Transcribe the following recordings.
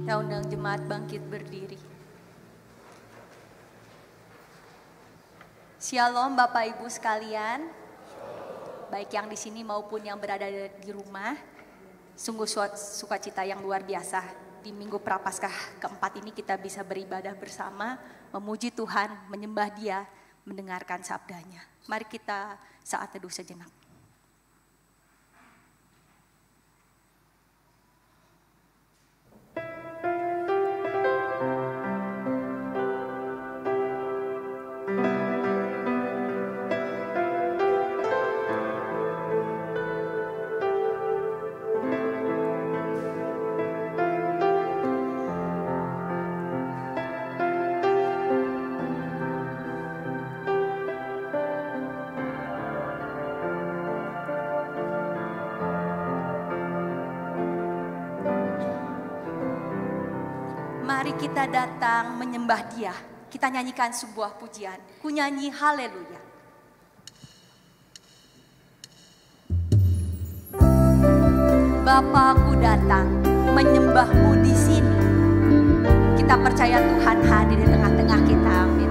Kita undang jemaat bangkit berdiri. Shalom Bapak Ibu sekalian, baik yang di sini maupun yang berada di rumah. Sungguh sukacita yang luar biasa. Di Minggu Prapaskah keempat ini kita bisa beribadah bersama, memuji Tuhan, menyembah Dia, mendengarkan sabdanya. Mari kita saat teduh sejenak. Mari kita datang menyembah Dia. Kita nyanyikan sebuah pujian. Ku nyanyi haleluya. Bapa, aku datang menyembah-Mu di sini. Kita percaya Tuhan hadir di tengah-tengah kita. Amin.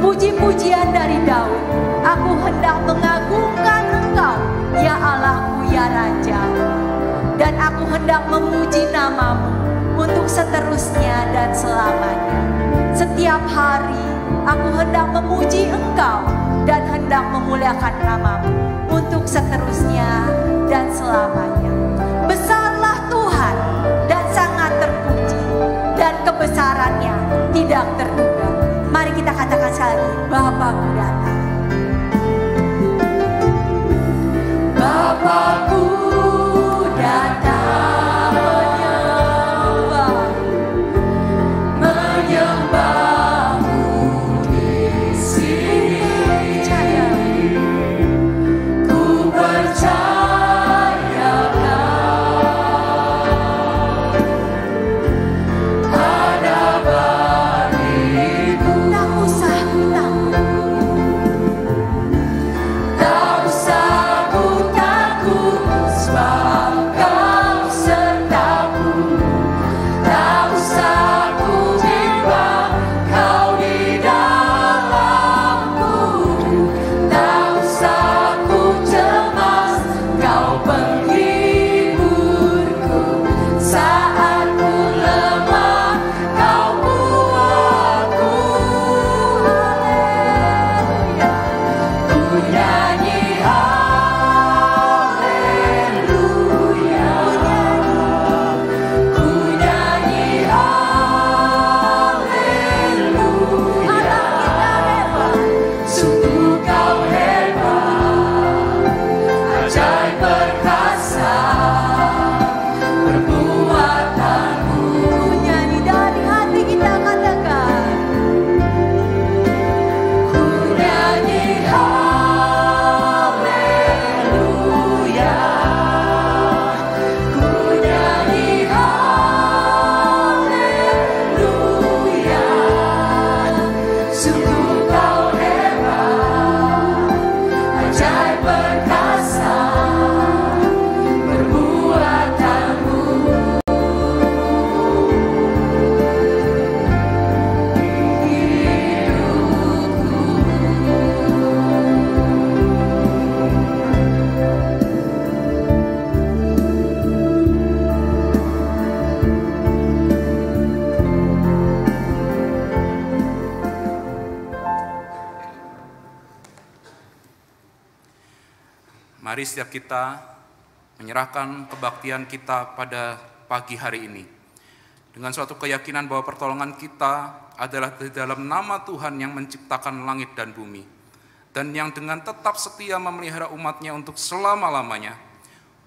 Puji-pujian dari Daud, aku hendak mengagungkan Engkau, ya Allahku, ya Raja. Dan aku hendak memuji nama-Mu untuk seterusnya dan selamanya. Setiap hari aku hendak memuji Engkau dan hendak memuliakan nama-Mu untuk seterusnya dan selamanya. Besarlah Tuhan dan sangat terpuji, dan kebesarannya tidak terduga. Mari kita katakan sekali lagi, Bapakku datang. Bapa-Ku datang menyembah-Mu di sini. Ku percaya ada bagiku. Tak usah ku takut, tak usah ku takut, sebab Kau sertaku. Tak usah ku bimbang, Kau di dalamku. Tak usah ku cemas, Kau penghiburku. Saat ku lemah, Kau kuatku. Haleluya. Ku nyanyi haleluya. Ku nyanyi haleluya. Allah kita hebat, sungguh Kau hebat, ajaib perkasa perbuatanmu. Ku nyanyi dari hati kita katakan, ku nyanyi haleluya. Ku nyanyi haleluya. Sungguh Kau hebat, ajaib perkasa perbuatanmu. Mari setiap kita menyerahkan kebaktian kita pada pagi hari ini dengan suatu keyakinan bahwa pertolongan kita adalah di dalam nama Tuhan yang menciptakan langit dan bumi, dan yang dengan tetap setia memelihara umatnya untuk selama-lamanya.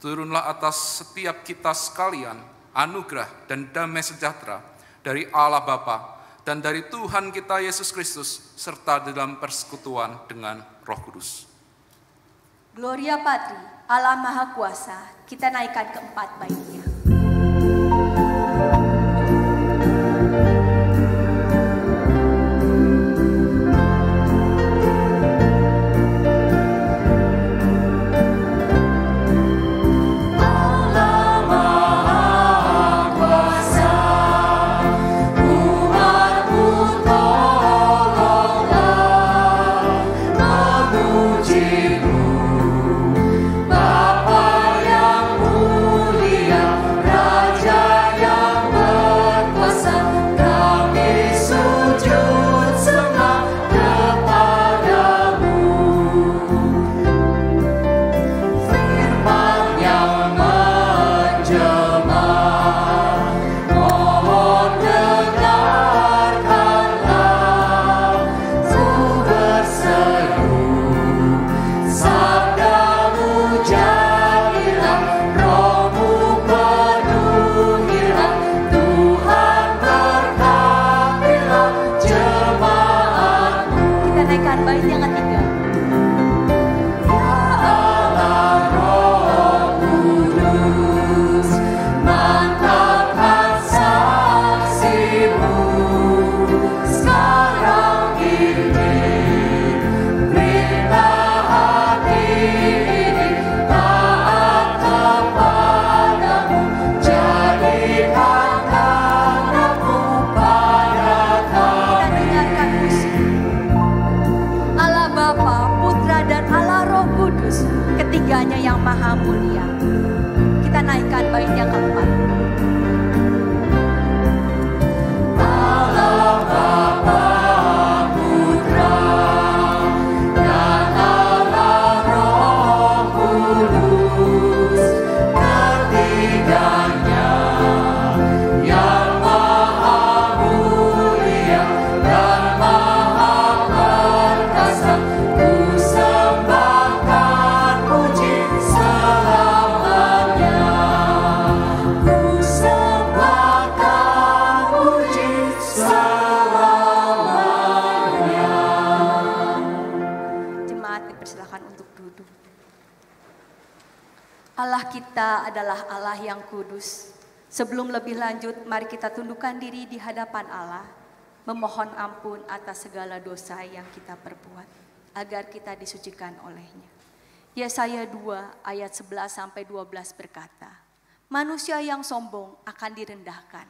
Turunlah atas setiap kita sekalian anugerah dan damai sejahtera dari Allah Bapa dan dari Tuhan kita Yesus Kristus, serta dalam persekutuan dengan Roh Kudus. Gloria Patri, Allah Maha Kuasa, kita naikkan keempat baitnya. ketiganya yang maha mulia. Kita naikkan bait yang keempat. Allah Bapa, Putra, dan Allah Roh Kudus, ketiganya yang maha mulia dan maha perkasa, ku sembahkan puji selalu. duduk. Allah kita adalah Allah yang kudus. Sebelum lebih lanjut, mari kita tundukkan diri di hadapan Allah, memohon ampun atas segala dosa yang kita perbuat, agar kita disucikan olehnya. Yesaya 2 ayat 11-12 berkata, manusia yang sombong akan direndahkan,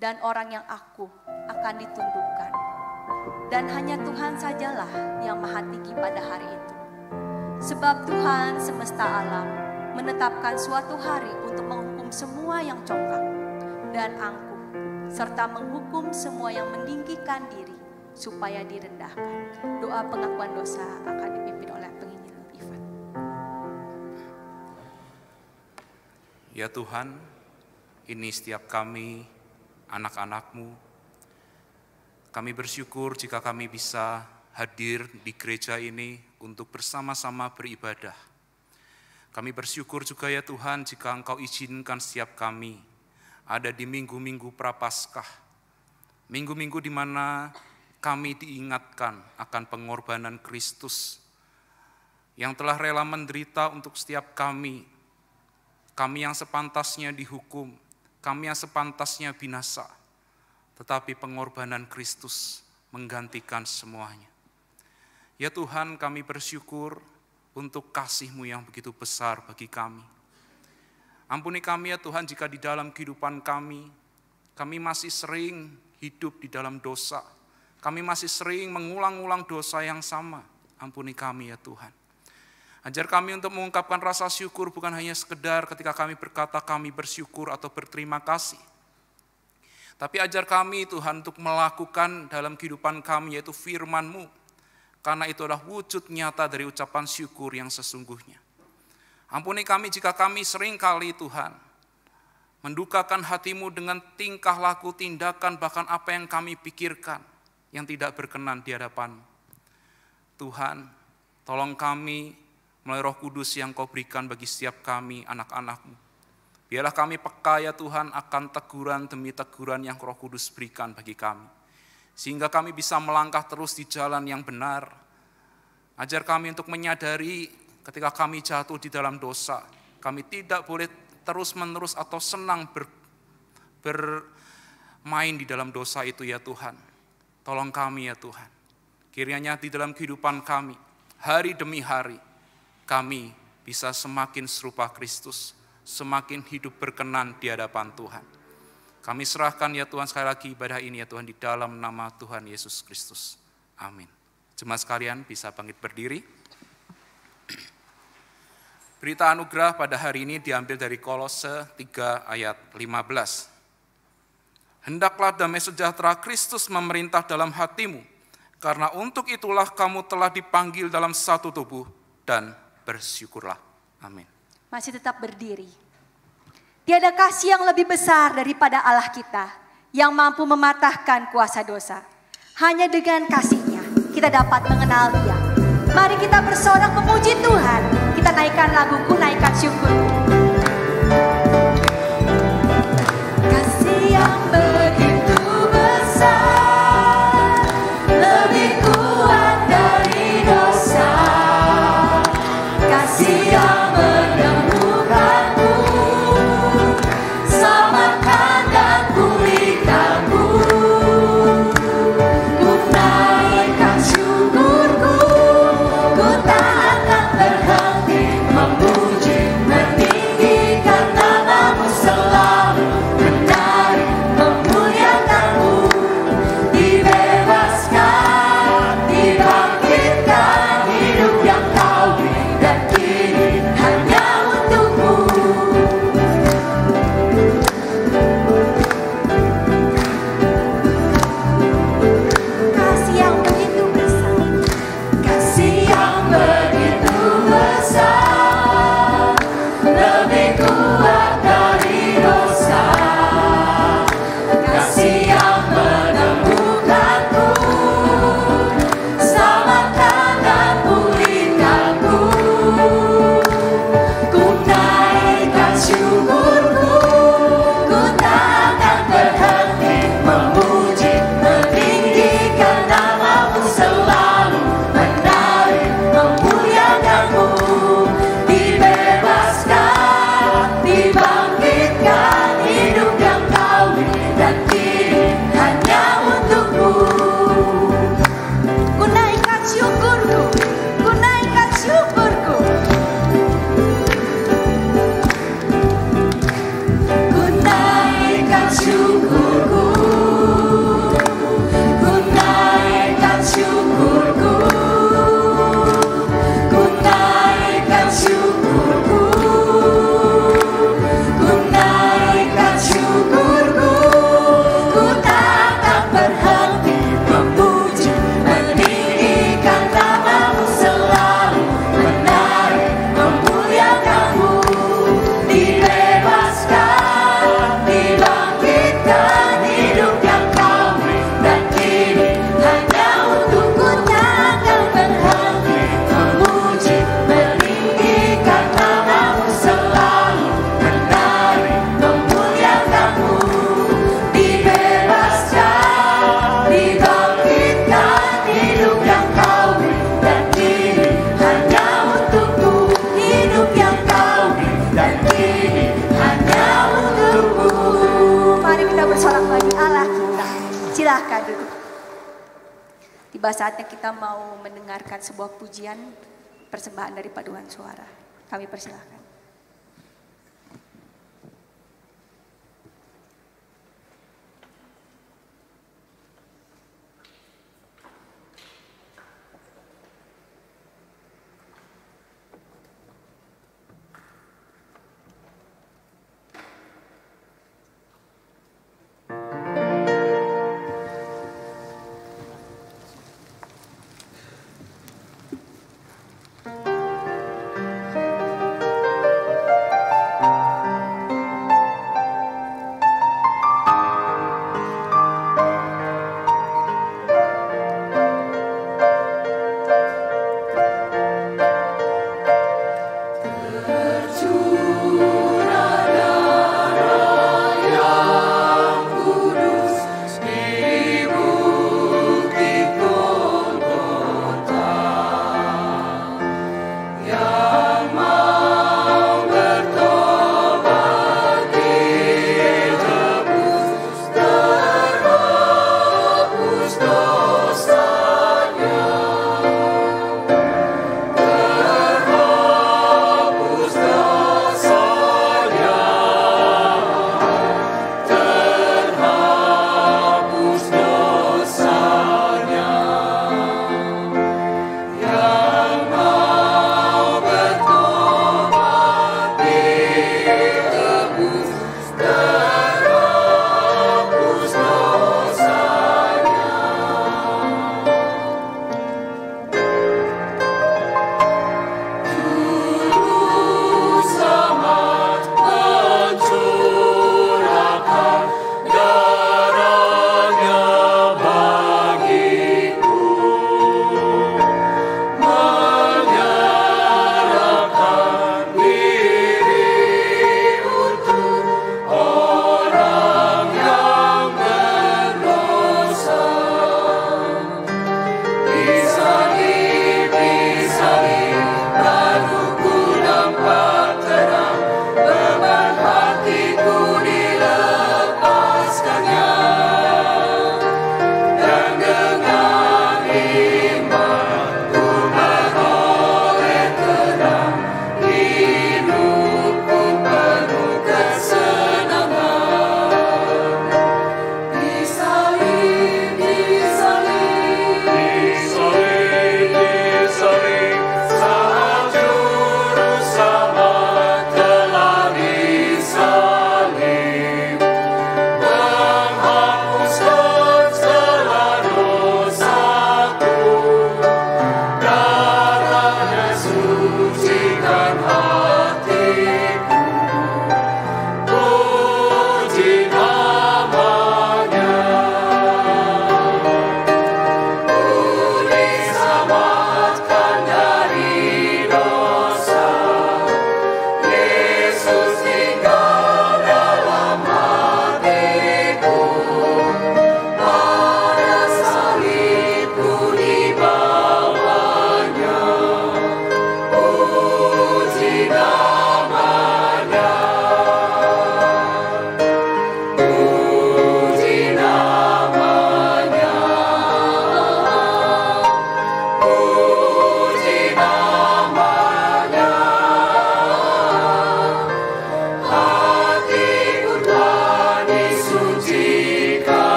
dan orang yang akuh akan ditundukkan. Dan hanya Tuhan sajalah yang maha tinggi pada hari itu. Sebab Tuhan semesta alam menetapkan suatu hari untuk menghukum semua yang congkak dan angkuh, serta menghukum semua yang meninggikan diri supaya direndahkan. Doa pengakuan dosa akan dipimpin oleh penginjil Ivan. Ya Tuhan, ini setiap kami, anak-anak-Mu. Kami bersyukur jika kami bisa hadir di gereja ini untuk bersama-sama beribadah. Kami bersyukur juga ya Tuhan jika Engkau izinkan setiap kami ada di minggu-minggu Prapaskah. Minggu-minggu di mana kami diingatkan akan pengorbanan Kristus yang telah rela menderita untuk setiap kami. Kami yang sepantasnya dihukum, kami yang sepantasnya binasa. Tetapi pengorbanan Kristus menggantikan semuanya. Ya Tuhan, kami bersyukur untuk kasih-Mu yang begitu besar bagi kami. Ampuni kami ya Tuhan jika di dalam kehidupan kami masih sering hidup di dalam dosa. Kami masih sering mengulang-ulang dosa yang sama. Ampuni kami ya Tuhan. Ajar kami untuk mengungkapkan rasa syukur bukan hanya sekedar ketika kami berkata kami bersyukur atau berterima kasih. Tapi ajar kami Tuhan untuk melakukan dalam kehidupan kami yaitu firman-Mu. Karena itu adalah wujud nyata dari ucapan syukur yang sesungguhnya. Ampuni kami jika kami seringkali Tuhan mendukakan hati-Mu dengan tingkah laku, tindakan, bahkan apa yang kami pikirkan yang tidak berkenan di hadapan-Mu. Tuhan, tolong kami melalui Roh Kudus yang Kau berikan bagi setiap kami anak-anak-Mu. Biarlah kami peka ya Tuhan akan teguran demi teguran yang Roh Kudus berikan bagi kami. Sehingga kami bisa melangkah terus di jalan yang benar. Ajar kami untuk menyadari ketika kami jatuh di dalam dosa. Kami tidak boleh terus-menerus atau senang bermain di dalam dosa itu ya Tuhan. Tolong kami ya Tuhan. Kiranya di dalam kehidupan kami, hari demi hari, kami bisa semakin serupa Kristus. Semakin hidup berkenan di hadapan Tuhan. Kami serahkan ya Tuhan sekali lagi ibadah ini ya Tuhan di dalam nama Tuhan Yesus Kristus. Amin. Jemaat sekalian bisa bangkit berdiri. Berita anugerah pada hari ini diambil dari Kolose 3 ayat 15. Hendaklah damai sejahtera Kristus memerintah dalam hatimu, karena untuk itulah kamu telah dipanggil dalam satu tubuh dan bersyukurlah. Amin. Masih tetap berdiri. Tiada kasih yang lebih besar daripada Allah kita yang mampu mematahkan kuasa dosa. Hanya dengan kasih-Nya kita dapat mengenal Dia. Mari kita bersorak memuji Tuhan. Kita naikkan laguku, naikkan syukurku. Kasih yang begitu besar, lebih kuat dari dosa. Kasih yang memuji, bertingkah saatnya kita mau mendengarkan sebuah pujian persembahan dari paduan suara. Kami persilahkan.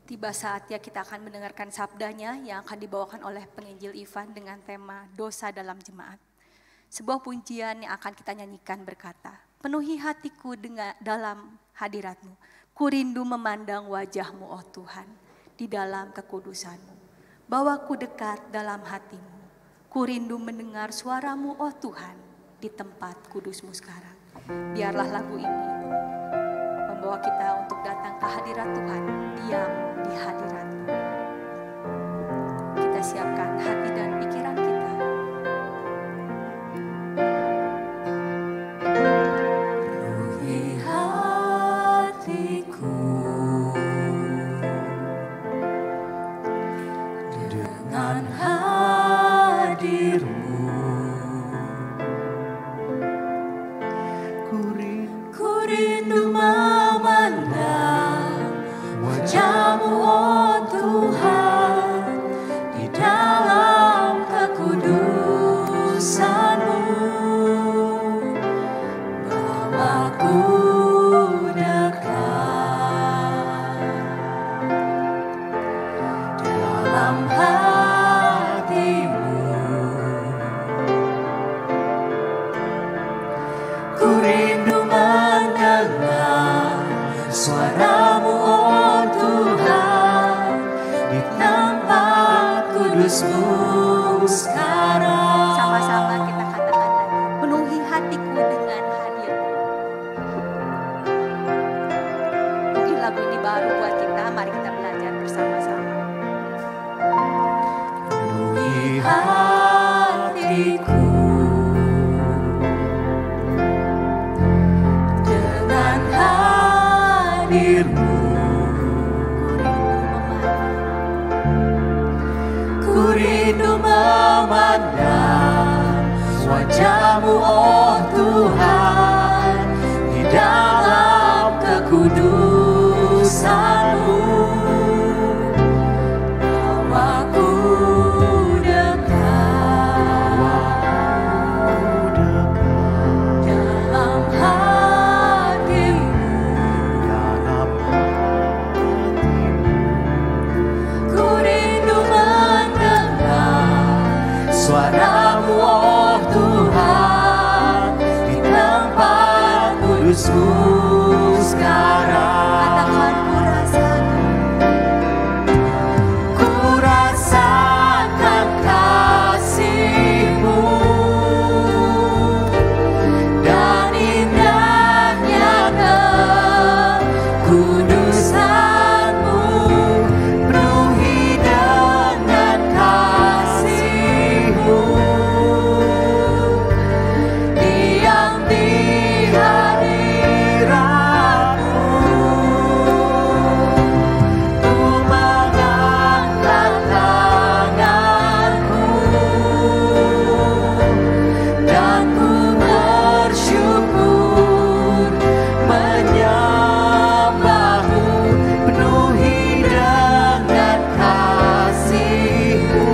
Tiba saatnya kita akan mendengarkan sabdanya yang akan dibawakan oleh penginjil Ivan dengan tema dosa dalam jemaat. Sebuah pujian yang akan kita nyanyikan berkata, penuhi hatiku dengan dalam hadirat-Mu, ku rindu memandang wajah-Mu oh Tuhan, di dalam kekudusan-Mu. Bawaku dekat dalam hati-Mu, ku rindu mendengar suara-Mu oh Tuhan, di tempat kudus-Mu sekarang. Biarlah lagu ini membawa kita untuk datang ke hadirat Tuhan, diam di hadirat-Mu. Kita siapkan hati dan pikiran kita. Penuhi hatiku dengan hadir-Mu. Ku rindu memandang wajah-Mu oh Tuhan, di dalam kekudusan-Mu. Bawaku dekat dalam hati-Mu. Ku rindu mendengar suara-Mu oh Tuhan, di tempat kudus-Mu sekarang. Sama-sama kita katakan lagi, penuhi hatiku dengan hadir-Mu. Mungkin lagu ini baru buat kita, mari kita belajar bersama-sama. Penuhi hatiku dengan hadir-Mu. Ku rindu memandang wajah-Mu oh Tuhan, di dalam kekudusan-Mu. Bawaku dekat dalam hati-Mu. Ku rindu mendengar suara-Mu oh Tuhan, di tempat kudus-Mu sekarang. Katakan Ku rasakan kasih-Mu dan indahnya kekudusan-Mu. Penuhi dengan kasih-Mu, diam di hadirat-Mu. Ku mengangkat tanganku dan ku bersyukur menyembah-Mu. Penuhi dengan kasih-Mu,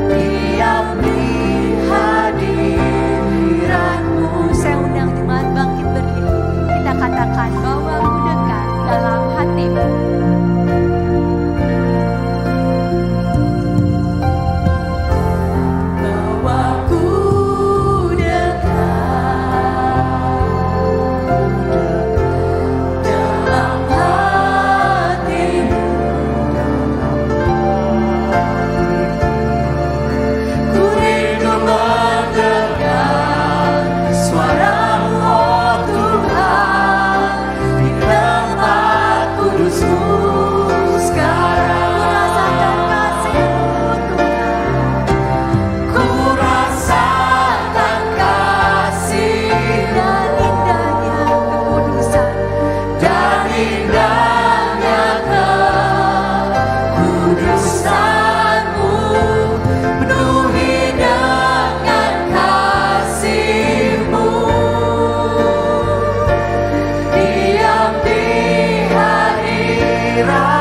diam di hadirat-Mu. saya undang jemaat bangkit berdiri. Kita katakan bahwa aku dekat dalam hati-Mu. Bawaku dekat dalam hati-Mu. Ku rindu mendengar suara-Mu oh Tuhan, di tempat kudus-Mu sekarang. Ku rasakan kasih Dan indahnya kekudusan. dan indahnya kekudusan-Mu. Penuhi dengan kasih-Mu, diam di hadirat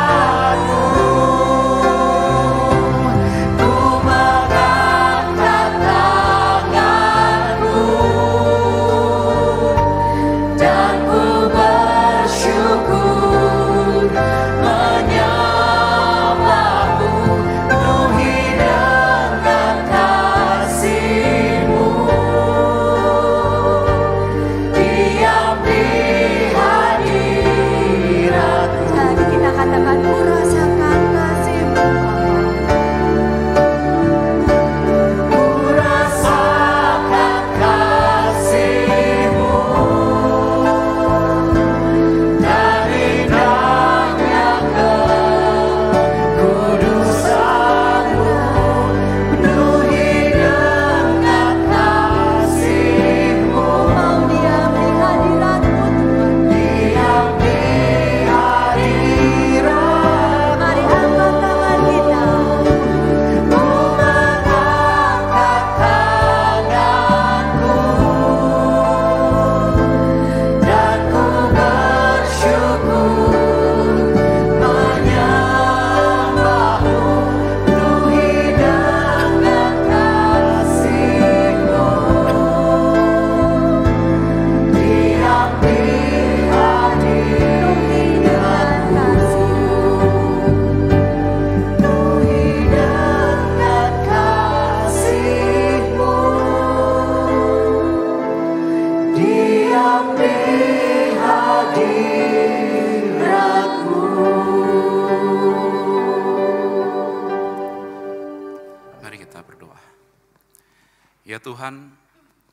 Ya Tuhan,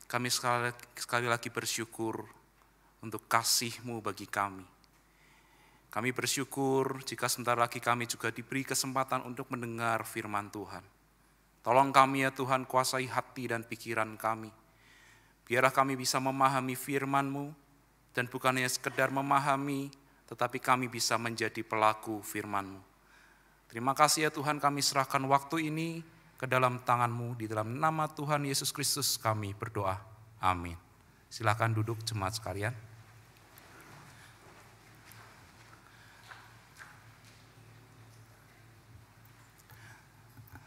kami sekali lagi bersyukur untuk kasih-Mu bagi kami. Kami bersyukur jika sebentar lagi kami juga diberi kesempatan untuk mendengar firman Tuhan. Tolong kami ya Tuhan, kuasai hati dan pikiran kami. Biarlah kami bisa memahami firman-Mu, dan bukan hanya sekedar memahami, tetapi kami bisa menjadi pelaku firman-Mu. Terima kasih ya Tuhan, kami serahkan waktu ini ke dalam tangan-Mu. Di dalam nama Tuhan Yesus Kristus kami berdoa. Amin. Silakan duduk jemaat sekalian.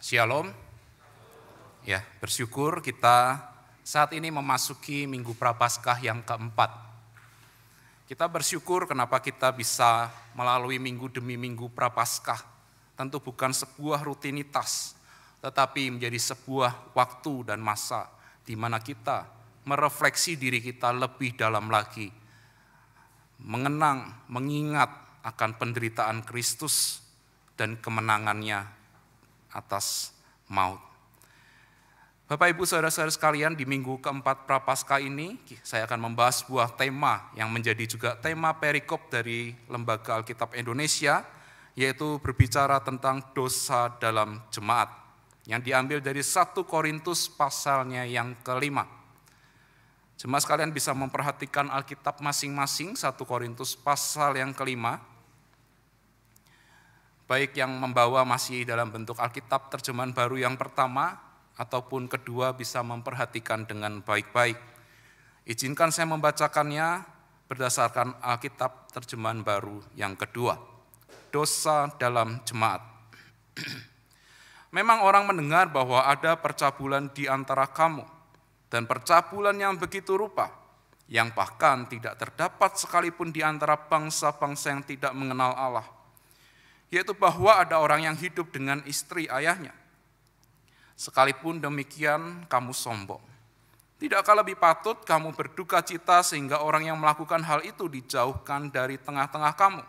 Shalom. Ya, bersyukur kita saat ini memasuki Minggu Prapaskah yang keempat. Kita bersyukur kenapa kita bisa melalui minggu demi minggu Prapaskah. Tentu bukan sebuah rutinitas, tetapi menjadi sebuah waktu dan masa di mana kita merefleksi diri kita lebih dalam lagi. Mengenang, mengingat akan penderitaan Kristus dan kemenangannya atas maut. Bapak, Ibu, Saudara-saudara sekalian, di minggu keempat Prapaskah ini, saya akan membahas sebuah tema yang menjadi juga tema perikop dari Lembaga Alkitab Indonesia, yaitu berbicara tentang dosa dalam jemaat, yang diambil dari 1 Korintus pasalnya yang ke-5. Jemaat sekalian bisa memperhatikan Alkitab masing-masing, 1 Korintus pasal yang ke-5, baik yang membawa masih dalam bentuk Alkitab terjemahan baru yang pertama, ataupun kedua bisa memperhatikan dengan baik-baik. Izinkan saya membacakannya berdasarkan Alkitab terjemahan baru yang kedua. Dosa dalam jemaat. Memang orang mendengar bahwa ada percabulan di antara kamu, dan percabulan yang begitu rupa, yang bahkan tidak terdapat sekalipun di antara bangsa-bangsa yang tidak mengenal Allah, yaitu bahwa ada orang yang hidup dengan istri ayahnya. Sekalipun demikian kamu sombong. Tidakkah lebih patut kamu berduka cita sehingga orang yang melakukan hal itu dijauhkan dari tengah-tengah kamu?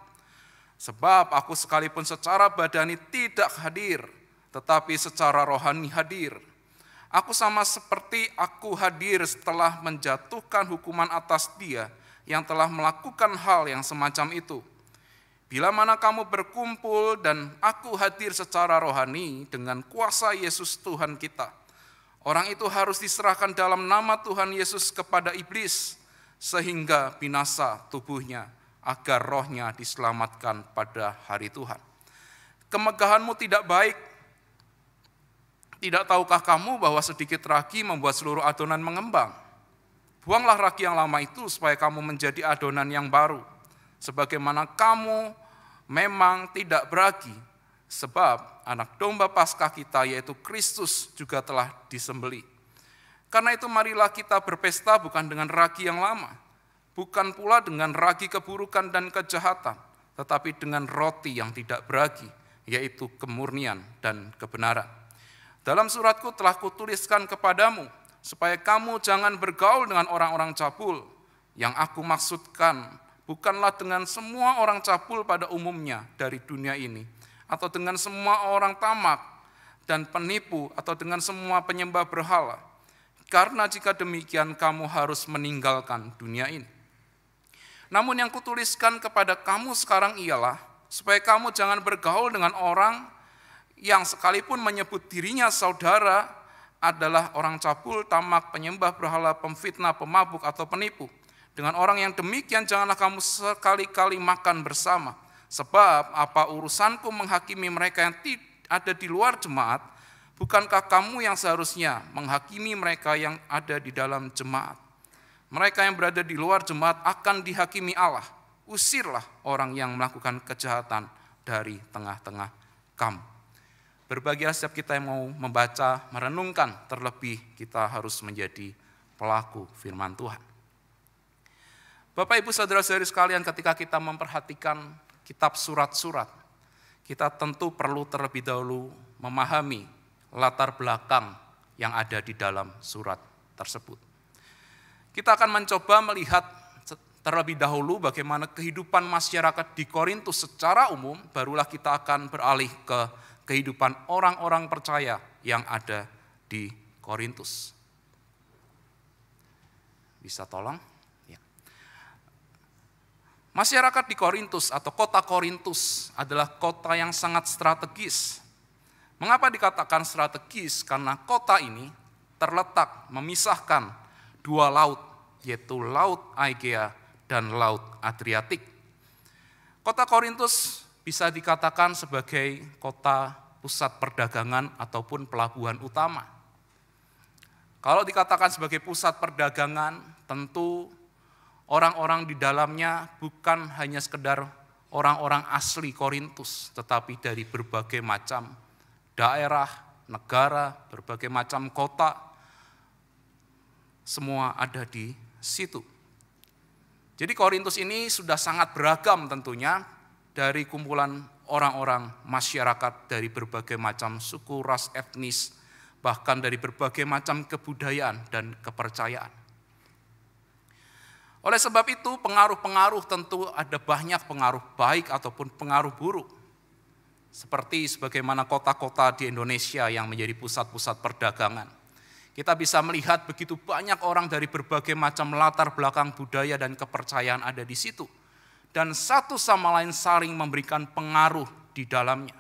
Sebab aku sekalipun secara badani tidak hadir, tetapi secara rohani hadir. Aku sama seperti aku hadir setelah menjatuhkan hukuman atas dia yang telah melakukan hal yang semacam itu. Bila mana kamu berkumpul dan aku hadir secara rohani dengan kuasa Yesus Tuhan kita, orang itu harus diserahkan dalam nama Tuhan Yesus kepada iblis, sehingga binasa tubuhnya, agar rohnya diselamatkan pada hari Tuhan. Kemegahanmu tidak baik. Tidak tahukah kamu bahwa sedikit ragi membuat seluruh adonan mengembang? Buanglah ragi yang lama itu supaya kamu menjadi adonan yang baru. Sebagaimana kamu memang tidak beragi, sebab anak domba Paskah kita yaitu Kristus juga telah disembelih. Karena itu marilah kita berpesta bukan dengan ragi yang lama, bukan pula dengan ragi keburukan dan kejahatan, tetapi dengan roti yang tidak beragi, yaitu kemurnian dan kebenaran. Dalam suratku telah kutuliskan kepadamu, supaya kamu jangan bergaul dengan orang-orang cabul. Yang aku maksudkan bukanlah dengan semua orang cabul pada umumnya dari dunia ini, atau dengan semua orang tamak dan penipu, atau dengan semua penyembah berhala. Karena jika demikian kamu harus meninggalkan dunia ini. Namun yang kutuliskan kepada kamu sekarang ialah, supaya kamu jangan bergaul dengan orang yang sekalipun menyebut dirinya saudara adalah orang cabul, tamak, penyembah berhala, pemfitnah, pemabuk, atau penipu. Dengan orang yang demikian janganlah kamu sekali-kali makan bersama. Sebab apa urusanku menghakimi mereka yang ada di luar jemaat? Bukankah kamu yang seharusnya menghakimi mereka yang ada di dalam jemaat? Mereka yang berada di luar jemaat akan dihakimi Allah. Usirlah orang yang melakukan kejahatan dari tengah-tengah kamu. Berbahagia setiap kita yang mau membaca, merenungkan, terlebih kita harus menjadi pelaku firman Tuhan. Bapak, Ibu, Saudara-saudari sekalian, ketika kita memperhatikan kitab surat-surat, kita tentu perlu terlebih dahulu memahami latar belakang yang ada di dalam surat tersebut. Kita akan mencoba melihat terlebih dahulu bagaimana kehidupan masyarakat di Korintus secara umum, barulah kita akan beralih ke kehidupan orang-orang percaya yang ada di Korintus. bisa tolong? Ya. Masyarakat di Korintus atau kota Korintus adalah kota yang sangat strategis. Mengapa dikatakan strategis? Karena kota ini terletak memisahkan dua laut, yaitu Laut Aegea dan Laut Adriatik. Kota Korintus bisa dikatakan sebagai kota pusat perdagangan ataupun pelabuhan utama. Kalau dikatakan sebagai pusat perdagangan, tentu orang-orang di dalamnya bukan hanya sekedar orang-orang asli Korintus, tetapi dari berbagai macam daerah, negara, berbagai macam kota, semua ada di situ. Jadi Korintus ini sudah sangat beragam tentunya, dari kumpulan orang-orang masyarakat dari berbagai macam suku, ras, etnis, bahkan dari berbagai macam kebudayaan dan kepercayaan. Oleh sebab itu pengaruh-pengaruh tentu ada banyak pengaruh baik ataupun pengaruh buruk. Seperti sebagaimana kota-kota di Indonesia yang menjadi pusat-pusat perdagangan. Kita bisa melihat begitu banyak orang dari berbagai macam latar belakang budaya dan kepercayaan ada di situ. Dan satu sama lain saling memberikan pengaruh di dalamnya.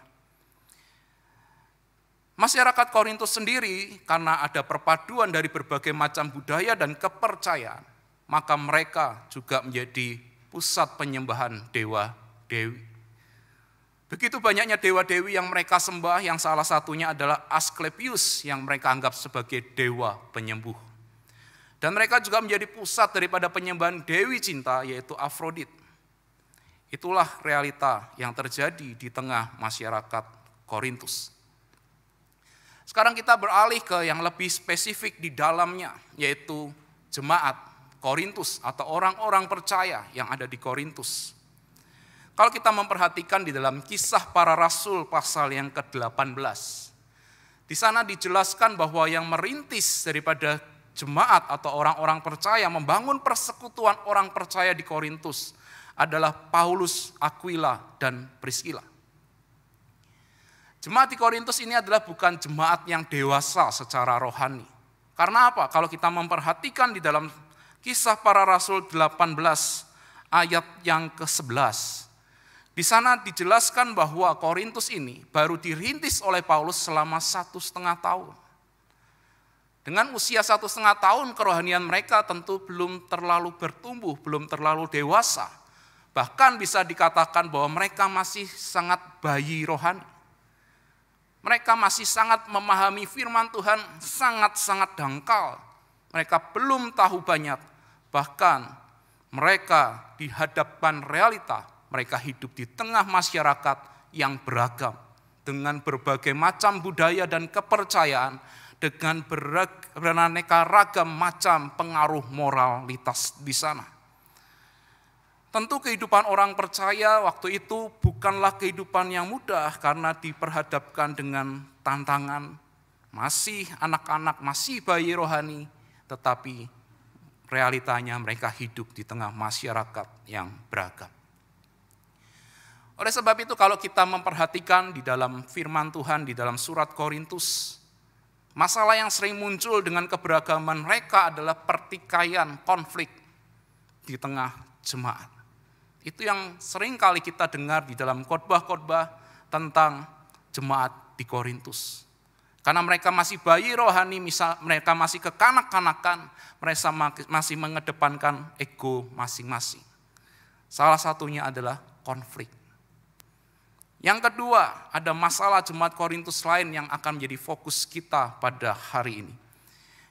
Masyarakat Korintus sendiri karena ada perpaduan dari berbagai macam budaya dan kepercayaan, maka mereka juga menjadi pusat penyembahan dewa-dewi. Begitu banyaknya dewa-dewi yang mereka sembah, yang salah satunya adalah Asklepius yang mereka anggap sebagai dewa penyembuh. Dan mereka juga menjadi pusat daripada penyembahan dewi cinta, yaitu Afrodit. Itulah realita yang terjadi di tengah masyarakat Korintus. Sekarang kita beralih ke yang lebih spesifik di dalamnya, yaitu jemaat Korintus atau orang-orang percaya yang ada di Korintus. Kalau kita memperhatikan di dalam Kisah Para Rasul pasal yang ke-18, di sana dijelaskan bahwa yang merintis daripada jemaat atau orang-orang percaya membangun persekutuan orang percaya di Korintus adalah Paulus, Aquila, dan Priscilla. Jemaat di Korintus ini adalah bukan jemaat yang dewasa secara rohani. Karena apa? Kalau kita memperhatikan di dalam Kisah Para Rasul 18 ayat yang ke-11. Di sana dijelaskan bahwa Korintus ini baru dirintis oleh Paulus selama 1,5 tahun. Dengan usia 1,5 tahun kerohanian mereka tentu belum terlalu bertumbuh, belum terlalu dewasa. Bahkan bisa dikatakan bahwa mereka masih sangat bayi rohani. Mereka masih sangat memahami firman Tuhan, sangat-sangat dangkal. Mereka belum tahu banyak, bahkan mereka dihadapkan realita. Mereka hidup di tengah masyarakat yang beragam, dengan berbagai macam budaya dan kepercayaan, dengan beraneka ragam macam pengaruh moralitas di sana. Tentu kehidupan orang percaya waktu itu bukanlah kehidupan yang mudah karena diperhadapkan dengan tantangan, masih anak-anak, masih bayi rohani, tetapi realitanya mereka hidup di tengah masyarakat yang beragam. Oleh sebab itu kalau kita memperhatikan di dalam firman Tuhan, di dalam surat Korintus, masalah yang sering muncul dengan keberagaman mereka adalah pertikaian, konflik di tengah jemaat. Itu yang sering kali kita dengar di dalam khotbah-khotbah tentang jemaat di Korintus. Karena mereka masih bayi rohani, mereka masih kekanak-kanakan, mereka masih mengedepankan ego masing-masing. Salah satunya adalah konflik. Yang kedua, ada masalah jemaat Korintus lain yang akan menjadi fokus kita pada hari ini.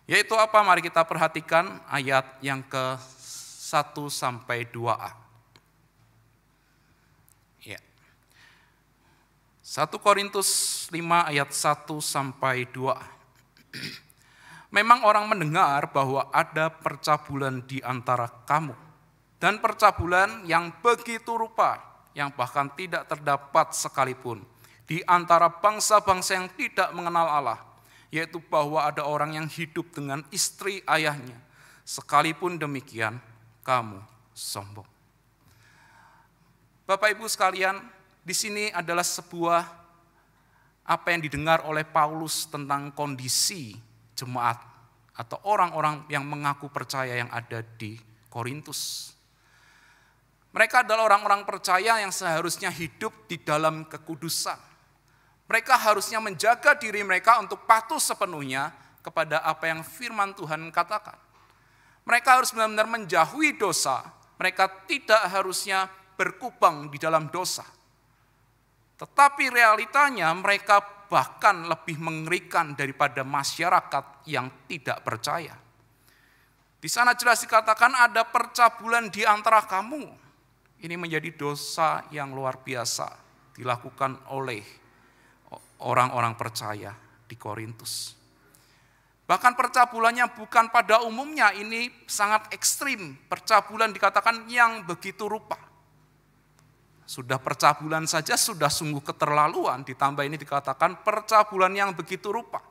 Yaitu apa? Mari kita perhatikan ayat yang ke-1 sampai 2a. Ya. 1 Korintus 5 ayat 1 sampai 2. Memang orang mendengar bahwa ada percabulan di antara kamu, dan percabulan yang begitu rupa, yang bahkan tidak terdapat sekalipun di antara bangsa-bangsa yang tidak mengenal Allah, yaitu bahwa ada orang yang hidup dengan istri ayahnya. Sekalipun demikian, kamu sombong. Bapak Ibu sekalian, di sini adalah sebuah apa yang didengar oleh Paulus tentang kondisi jemaat atau orang-orang yang mengaku percaya yang ada di Korintus. Mereka adalah orang-orang percaya yang seharusnya hidup di dalam kekudusan. Mereka harusnya menjaga diri mereka untuk patuh sepenuhnya kepada apa yang firman Tuhan katakan. Mereka harus benar-benar menjauhi dosa. Mereka tidak harusnya berkubang di dalam dosa. Tetapi realitanya mereka bahkan lebih mengerikan daripada masyarakat yang tidak percaya. Di sana jelas dikatakan ada percabulan di antara kamu. Ini menjadi dosa yang luar biasa dilakukan oleh orang-orang percaya di Korintus. Bahkan percabulannya bukan pada umumnya, ini sangat ekstrim. Percabulan dikatakan yang begitu rupa. Sudah percabulan saja sudah sungguh keterlaluan, ditambah ini dikatakan percabulan yang begitu rupa.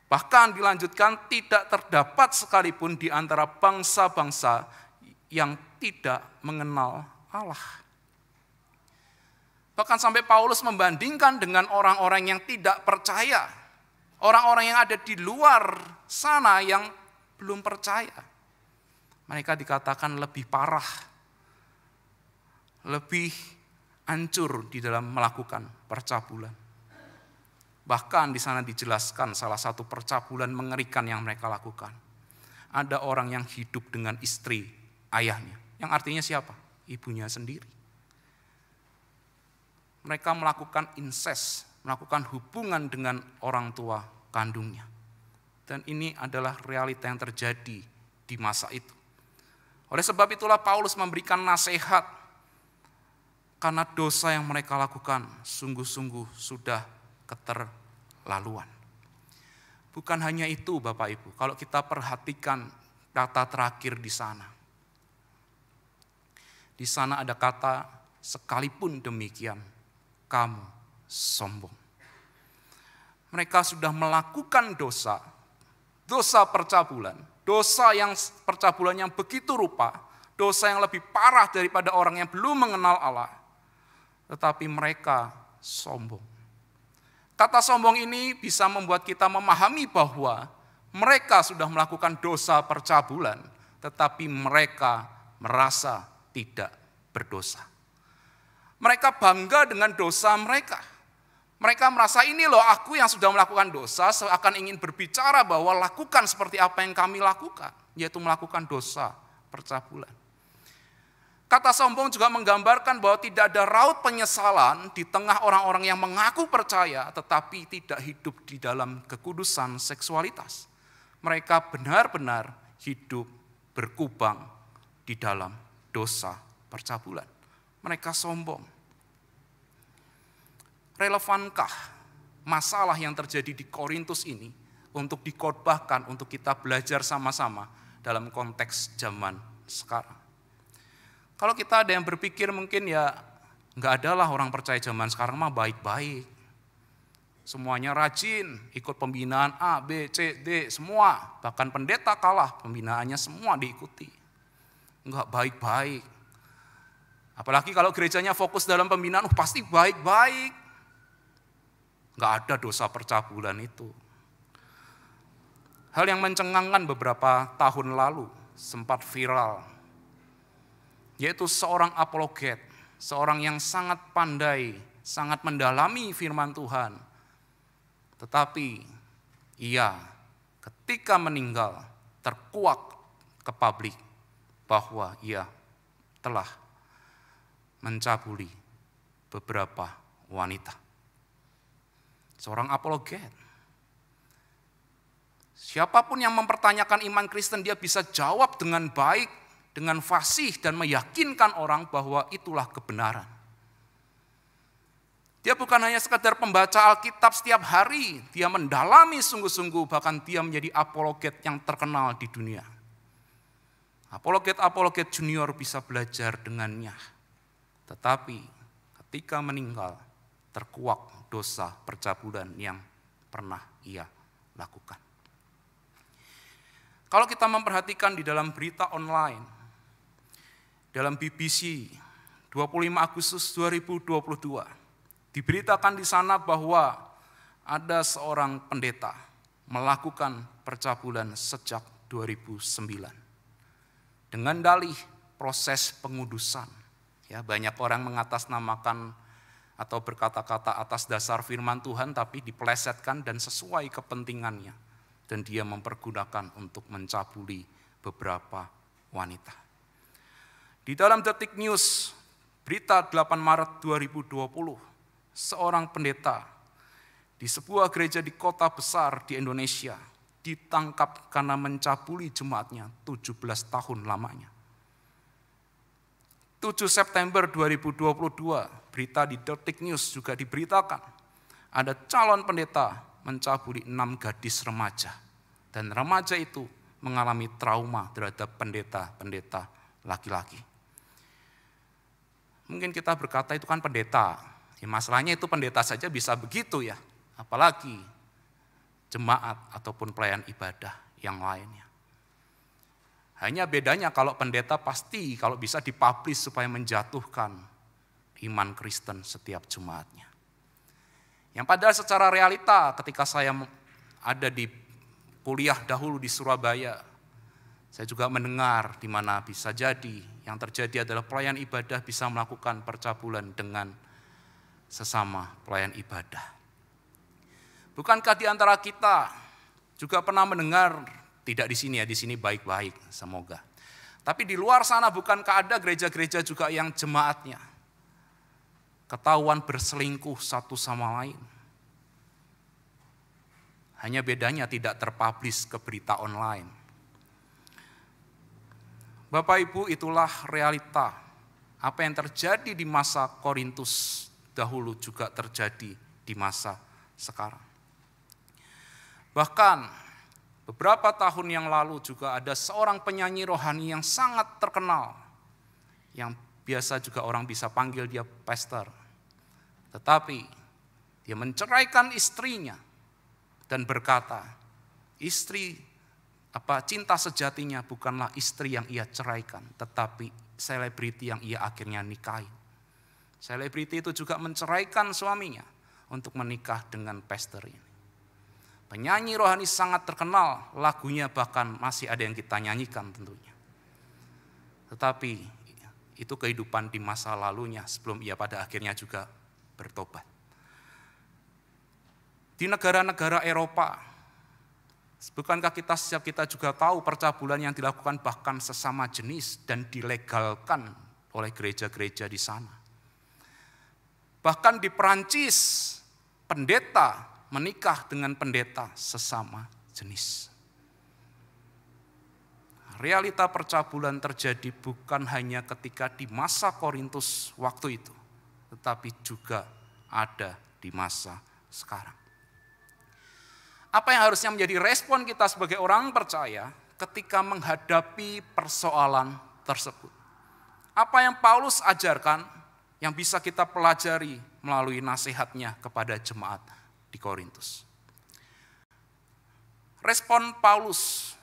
Bahkan dilanjutkan tidak terdapat sekalipun di antara bangsa-bangsa yang tidak mengenal Allah. Bahkan sampai Paulus membandingkan dengan orang-orang yang tidak percaya. Orang-orang yang ada di luar sana yang belum percaya. Mereka dikatakan lebih parah. Lebih hancur di dalam melakukan percabulan. Bahkan di sana dijelaskan salah satu percabulan mengerikan yang mereka lakukan. Ada orang yang hidup dengan istri ayahnya. Yang artinya siapa? Ibunya sendiri. Mereka melakukan incest, melakukan hubungan dengan orang tua kandungnya. Dan ini adalah realita yang terjadi di masa itu. Oleh sebab itulah Paulus memberikan nasihat. Karena dosa yang mereka lakukan sungguh-sungguh sudah keterlaluan. Bukan hanya itu Bapak Ibu, kalau kita perhatikan kata terakhir di sana. Di sana ada kata, sekalipun demikian, kamu sombong. Mereka sudah melakukan dosa percabulan, dosa yang percabulan yang begitu rupa, dosa yang lebih parah daripada orang yang belum mengenal Allah. Tetapi mereka sombong. Kata sombong ini bisa membuat kita memahami bahwa mereka sudah melakukan dosa percabulan, tetapi mereka merasa tidak berdosa. Mereka bangga dengan dosa mereka. Mereka merasa ini loh aku yang sudah melakukan dosa, seakan ingin berbicara bahwa lakukan seperti apa yang kami lakukan, yaitu melakukan dosa percabulan. Kata sombong juga menggambarkan bahwa tidak ada raut penyesalan di tengah orang-orang yang mengaku percaya tetapi tidak hidup di dalam kekudusan seksualitas. Mereka benar-benar hidup berkubang di dalam dosa percabulan. Mereka sombong. Relevankah masalah yang terjadi di Korintus ini untuk dikhotbahkan, untuk kita belajar sama-sama dalam konteks zaman sekarang? Kalau kita ada yang berpikir mungkin ya nggak adalah orang percaya zaman sekarang mah baik-baik. Semuanya rajin, ikut pembinaan A, B, C, D, semua. Bahkan pendeta kalah, pembinaannya semua diikuti. Enggak baik-baik. Apalagi kalau gerejanya fokus dalam pembinaan, pasti baik-baik. Enggak ada dosa percabulan itu. Hal yang mencengangkan beberapa tahun lalu, sempat viral. Yaitu seorang apologet, seorang yang sangat pandai, sangat mendalami firman Tuhan. Tetapi ia ketika meninggal terkuak ke publik bahwa ia telah mencabuli beberapa wanita. Seorang apologet. Siapapun yang mempertanyakan iman Kristen dia bisa jawab dengan baik, dengan fasih dan meyakinkan orang bahwa itulah kebenaran. Dia bukan hanya sekadar pembaca Alkitab setiap hari, dia mendalami sungguh-sungguh, bahkan dia menjadi apologet yang terkenal di dunia. Apologet-apologet junior bisa belajar dengannya. Tetapi ketika meninggal, terkuak dosa percabulan yang pernah ia lakukan. Kalau kita memperhatikan di dalam berita online, dalam BBC 25 Agustus 2022, diberitakan di sana bahwa ada seorang pendeta melakukan percabulan sejak 2009. Dengan dalih proses pengudusan. Ya, banyak orang mengatasnamakan atau berkata-kata atas dasar firman Tuhan tapi dipelesetkan dan sesuai kepentingannya. Dan dia mempergunakan untuk mencabuli beberapa wanita. Di dalam Detik News, berita 8 Maret 2020, seorang pendeta di sebuah gereja di kota besar di Indonesia ditangkap karena mencabuli jemaatnya 17 tahun lamanya. 7 September 2022, berita di Detik News juga diberitakan, ada calon pendeta mencabuli 6 gadis remaja. Dan remaja itu mengalami trauma terhadap pendeta-pendeta laki-laki. Mungkin kita berkata itu kan pendeta. Ya, masalahnya itu pendeta saja bisa begitu ya. Apalagi jemaat ataupun pelayan ibadah yang lainnya. Hanya bedanya kalau pendeta pasti kalau bisa dipublish supaya menjatuhkan iman Kristen setiap jemaatnya. Yang padahal secara realita ketika saya ada di kuliah dahulu di Surabaya, saya juga mendengar di mana bisa jadi yang terjadi adalah pelayan ibadah bisa melakukan percabulan dengan sesama pelayan ibadah. Bukankah di antara kita juga pernah mendengar, tidak di sini ya, di sini baik-baik semoga. Tapi di luar sana bukankah ada gereja-gereja juga yang jemaatnya ketahuan berselingkuh satu sama lain. Hanya bedanya tidak terpublish ke berita online. Bapak Ibu, itulah realita. Apa yang terjadi di masa Korintus dahulu juga terjadi di masa sekarang. Bahkan beberapa tahun yang lalu juga ada seorang penyanyi rohani yang sangat terkenal, yang biasa juga orang bisa panggil dia pastor. Tetapi dia menceraikan istrinya dan berkata, cinta sejatinya bukanlah istri yang ia ceraikan, tetapi selebriti yang ia akhirnya nikahi. Selebriti itu juga menceraikan suaminya untuk menikah dengan pastor ini. Penyanyi rohani sangat terkenal, lagunya bahkan masih ada yang kita nyanyikan tentunya. Tetapi itu kehidupan di masa lalunya sebelum ia pada akhirnya juga bertobat. Di negara-negara Eropa, bukankah setiap kita juga tahu percabulan yang dilakukan bahkan sesama jenis dan dilegalkan oleh gereja-gereja di sana. Bahkan di Perancis, pendeta menikah dengan pendeta sesama jenis. Realita percabulan terjadi bukan hanya ketika di masa Korintus waktu itu, tetapi juga ada di masa sekarang. Apa yang harusnya menjadi respon kita sebagai orang percaya ketika menghadapi persoalan tersebut? Apa yang Paulus ajarkan yang bisa kita pelajari melalui nasihatnya kepada jemaat di Korintus? Respon Paulus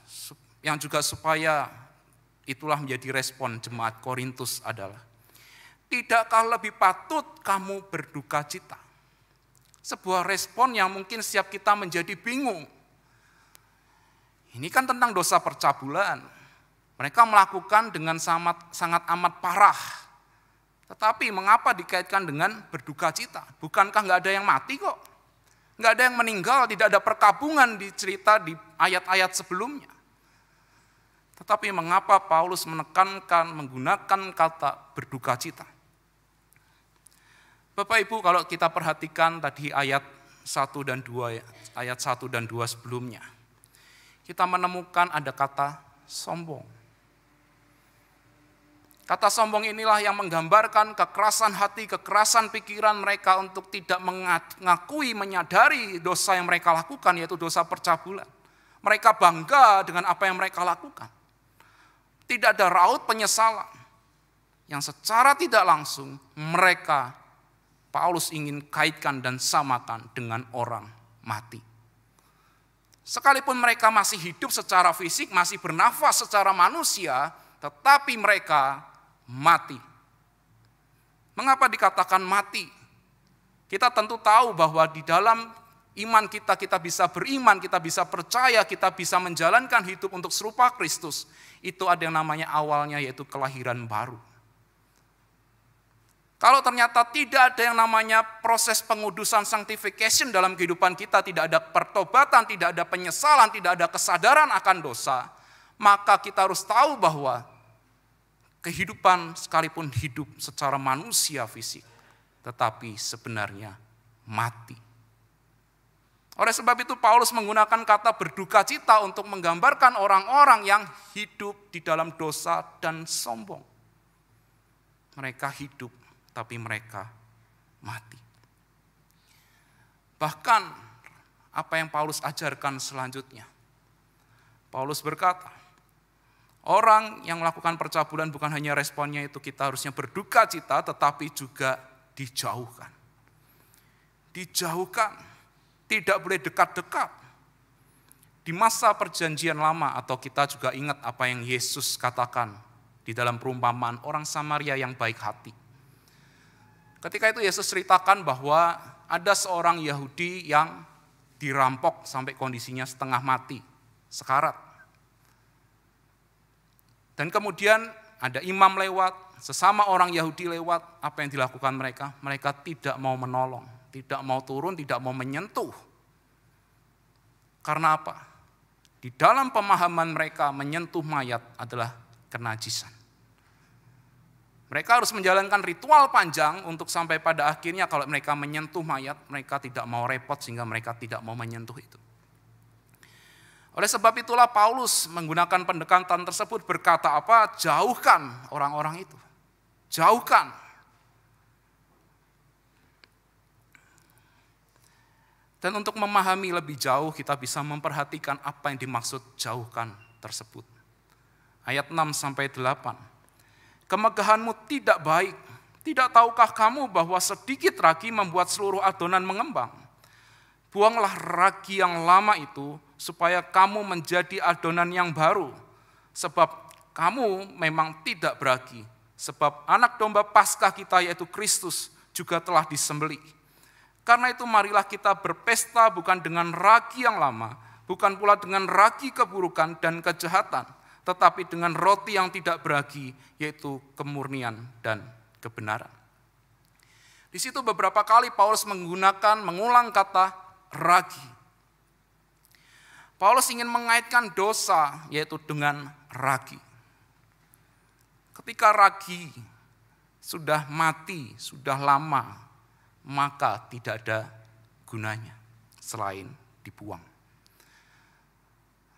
yang juga supaya itulah menjadi respon jemaat Korintus adalah, tidakkah lebih patut kamu berduka cita? Sebuah respon yang mungkin setiap kita menjadi bingung. Ini kan tentang dosa percabulan. Mereka melakukan dengan sangat amat parah. Tetapi mengapa dikaitkan dengan berduka cita? Bukankah nggak ada yang mati kok? Nggak ada yang meninggal, tidak ada perkabungan di cerita di ayat-ayat sebelumnya. Tetapi mengapa Paulus menekankan, menggunakan kata berduka cita? Bapak Ibu, kalau kita perhatikan tadi ayat 1 dan 2 sebelumnya, kita menemukan ada kata sombong. Kata sombong inilah yang menggambarkan kekerasan hati, kekerasan pikiran mereka untuk tidak mengakui, menyadari dosa yang mereka lakukan, yaitu dosa percabulan. Mereka bangga dengan apa yang mereka lakukan. Tidak ada raut penyesalan yang secara tidak langsung mereka, Paulus ingin kaitkan dan samakan dengan orang mati. Sekalipun mereka masih hidup secara fisik, masih bernafas secara manusia, tetapi mereka mati. Mengapa dikatakan mati? Kita tentu tahu bahwa di dalam iman kita, kita bisa beriman, kita bisa percaya, kita bisa menjalankan hidup untuk serupa Kristus, itu ada yang namanya awalnya yaitu kelahiran baru. Kalau ternyata tidak ada yang namanya proses pengudusan sanctification dalam kehidupan kita, tidak ada pertobatan, tidak ada penyesalan, tidak ada kesadaran akan dosa, maka kita harus tahu bahwa kehidupan sekalipun hidup secara manusia fisik, tetapi sebenarnya mati. Oleh sebab itu Paulus menggunakan kata berduka cita untuk menggambarkan orang-orang yang hidup di dalam dosa dan sombong. Mereka hidup, tapi mereka mati. Bahkan apa yang Paulus ajarkan selanjutnya. Paulus berkata, orang yang melakukan percabulan bukan hanya responnya itu kita harusnya berduka cita, tetapi juga dijauhkan. Dijauhkan, tidak boleh dekat-dekat. Di masa perjanjian lama, atau kita juga ingat apa yang Yesus katakan di dalam perumpamaan orang Samaria yang baik hati. Ketika itu Yesus ceritakan bahwa ada seorang Yahudi yang dirampok sampai kondisinya setengah mati, sekarat. Dan kemudian ada imam lewat, sesama orang Yahudi lewat, apa yang dilakukan mereka? Mereka tidak mau menolong, tidak mau turun, tidak mau menyentuh. Karena apa? Di dalam pemahaman mereka menyentuh mayat adalah kenajisan. Mereka harus menjalankan ritual panjang untuk sampai pada akhirnya kalau mereka menyentuh mayat, mereka tidak mau repot sehingga mereka tidak mau menyentuh itu. Oleh sebab itulah Paulus menggunakan pendekatan tersebut berkata apa? Jauhkan orang-orang itu. Jauhkan. Dan untuk memahami lebih jauh kita bisa memperhatikan apa yang dimaksud jauhkan tersebut. Ayat 6-8. Kemegahanmu tidak baik. Tidak tahukah kamu bahwa sedikit ragi membuat seluruh adonan mengembang? Buanglah ragi yang lama itu supaya kamu menjadi adonan yang baru. Sebab kamu memang tidak beragi. Sebab anak domba Paskah kita yaitu Kristus juga telah disembelih. Karena itu marilah kita berpesta bukan dengan ragi yang lama, bukan pula dengan ragi keburukan dan kejahatan, tetapi dengan roti yang tidak beragi, yaitu kemurnian dan kebenaran. Di situ beberapa kali Paulus mengulang kata ragi. Paulus ingin mengaitkan dosa, yaitu dengan ragi. Ketika ragi sudah mati, sudah lama, maka tidak ada gunanya selain dibuang.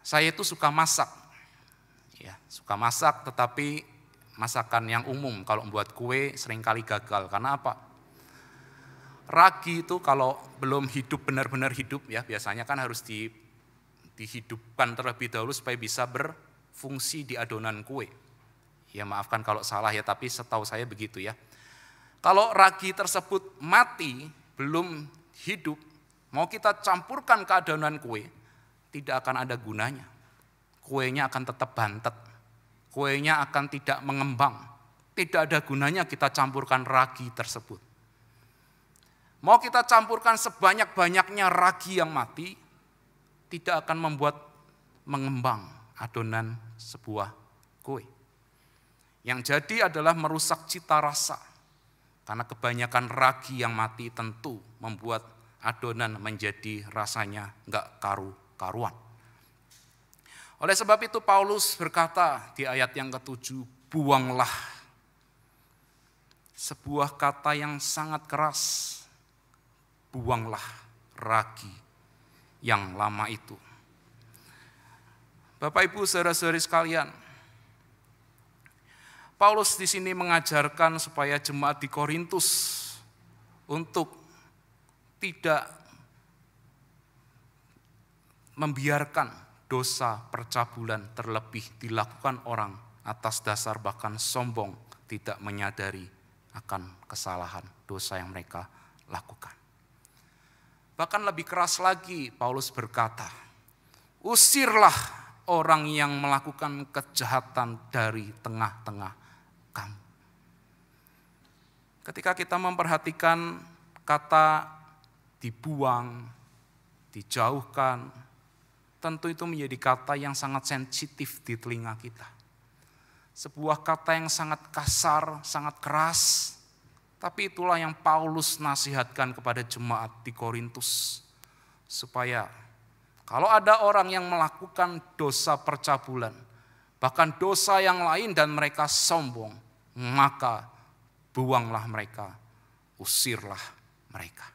Saya itu suka masak. Ya, suka masak, tetapi masakan yang umum kalau membuat kue seringkali gagal. Karena apa? Ragi itu kalau belum hidup, benar-benar hidup ya, biasanya kan harus dihidupkan terlebih dahulu supaya bisa berfungsi di adonan kue. Ya maafkan kalau salah ya, tapi setahu saya begitu ya. Kalau ragi tersebut mati, belum hidup, mau kita campurkan ke adonan kue, tidak akan ada gunanya. Kuenya akan tetap bantet, kuenya akan tidak mengembang. Tidak ada gunanya kita campurkan ragi tersebut. Mau kita campurkan sebanyak-banyaknya ragi yang mati, tidak akan membuat mengembang adonan sebuah kue. Yang jadi adalah merusak cita rasa. Karena kebanyakan ragi yang mati tentu membuat adonan menjadi rasanya enggak karu-karuan. Oleh sebab itu Paulus berkata di ayat yang ke-7, buanglah. Sebuah kata yang sangat keras. Buanglah ragi yang lama itu. Bapak Ibu saudara-saudari sekalian, Paulus di sini mengajarkan supaya jemaat di Korintus untuk tidak membiarkan dosa percabulan terlebih dilakukan orang atas dasar bahkan sombong, tidak menyadari akan kesalahan dosa yang mereka lakukan. Bahkan lebih keras lagi Paulus berkata, usirlah orang yang melakukan kejahatan dari tengah-tengah kamu. Ketika kita memperhatikan kata dibuang, dijauhkan, tentu itu menjadi kata yang sangat sensitif di telinga kita. Sebuah kata yang sangat kasar, sangat keras, tapi itulah yang Paulus nasihatkan kepada jemaat di Korintus. Supaya kalau ada orang yang melakukan dosa percabulan, bahkan dosa yang lain dan mereka sombong, maka buanglah mereka, usirlah mereka.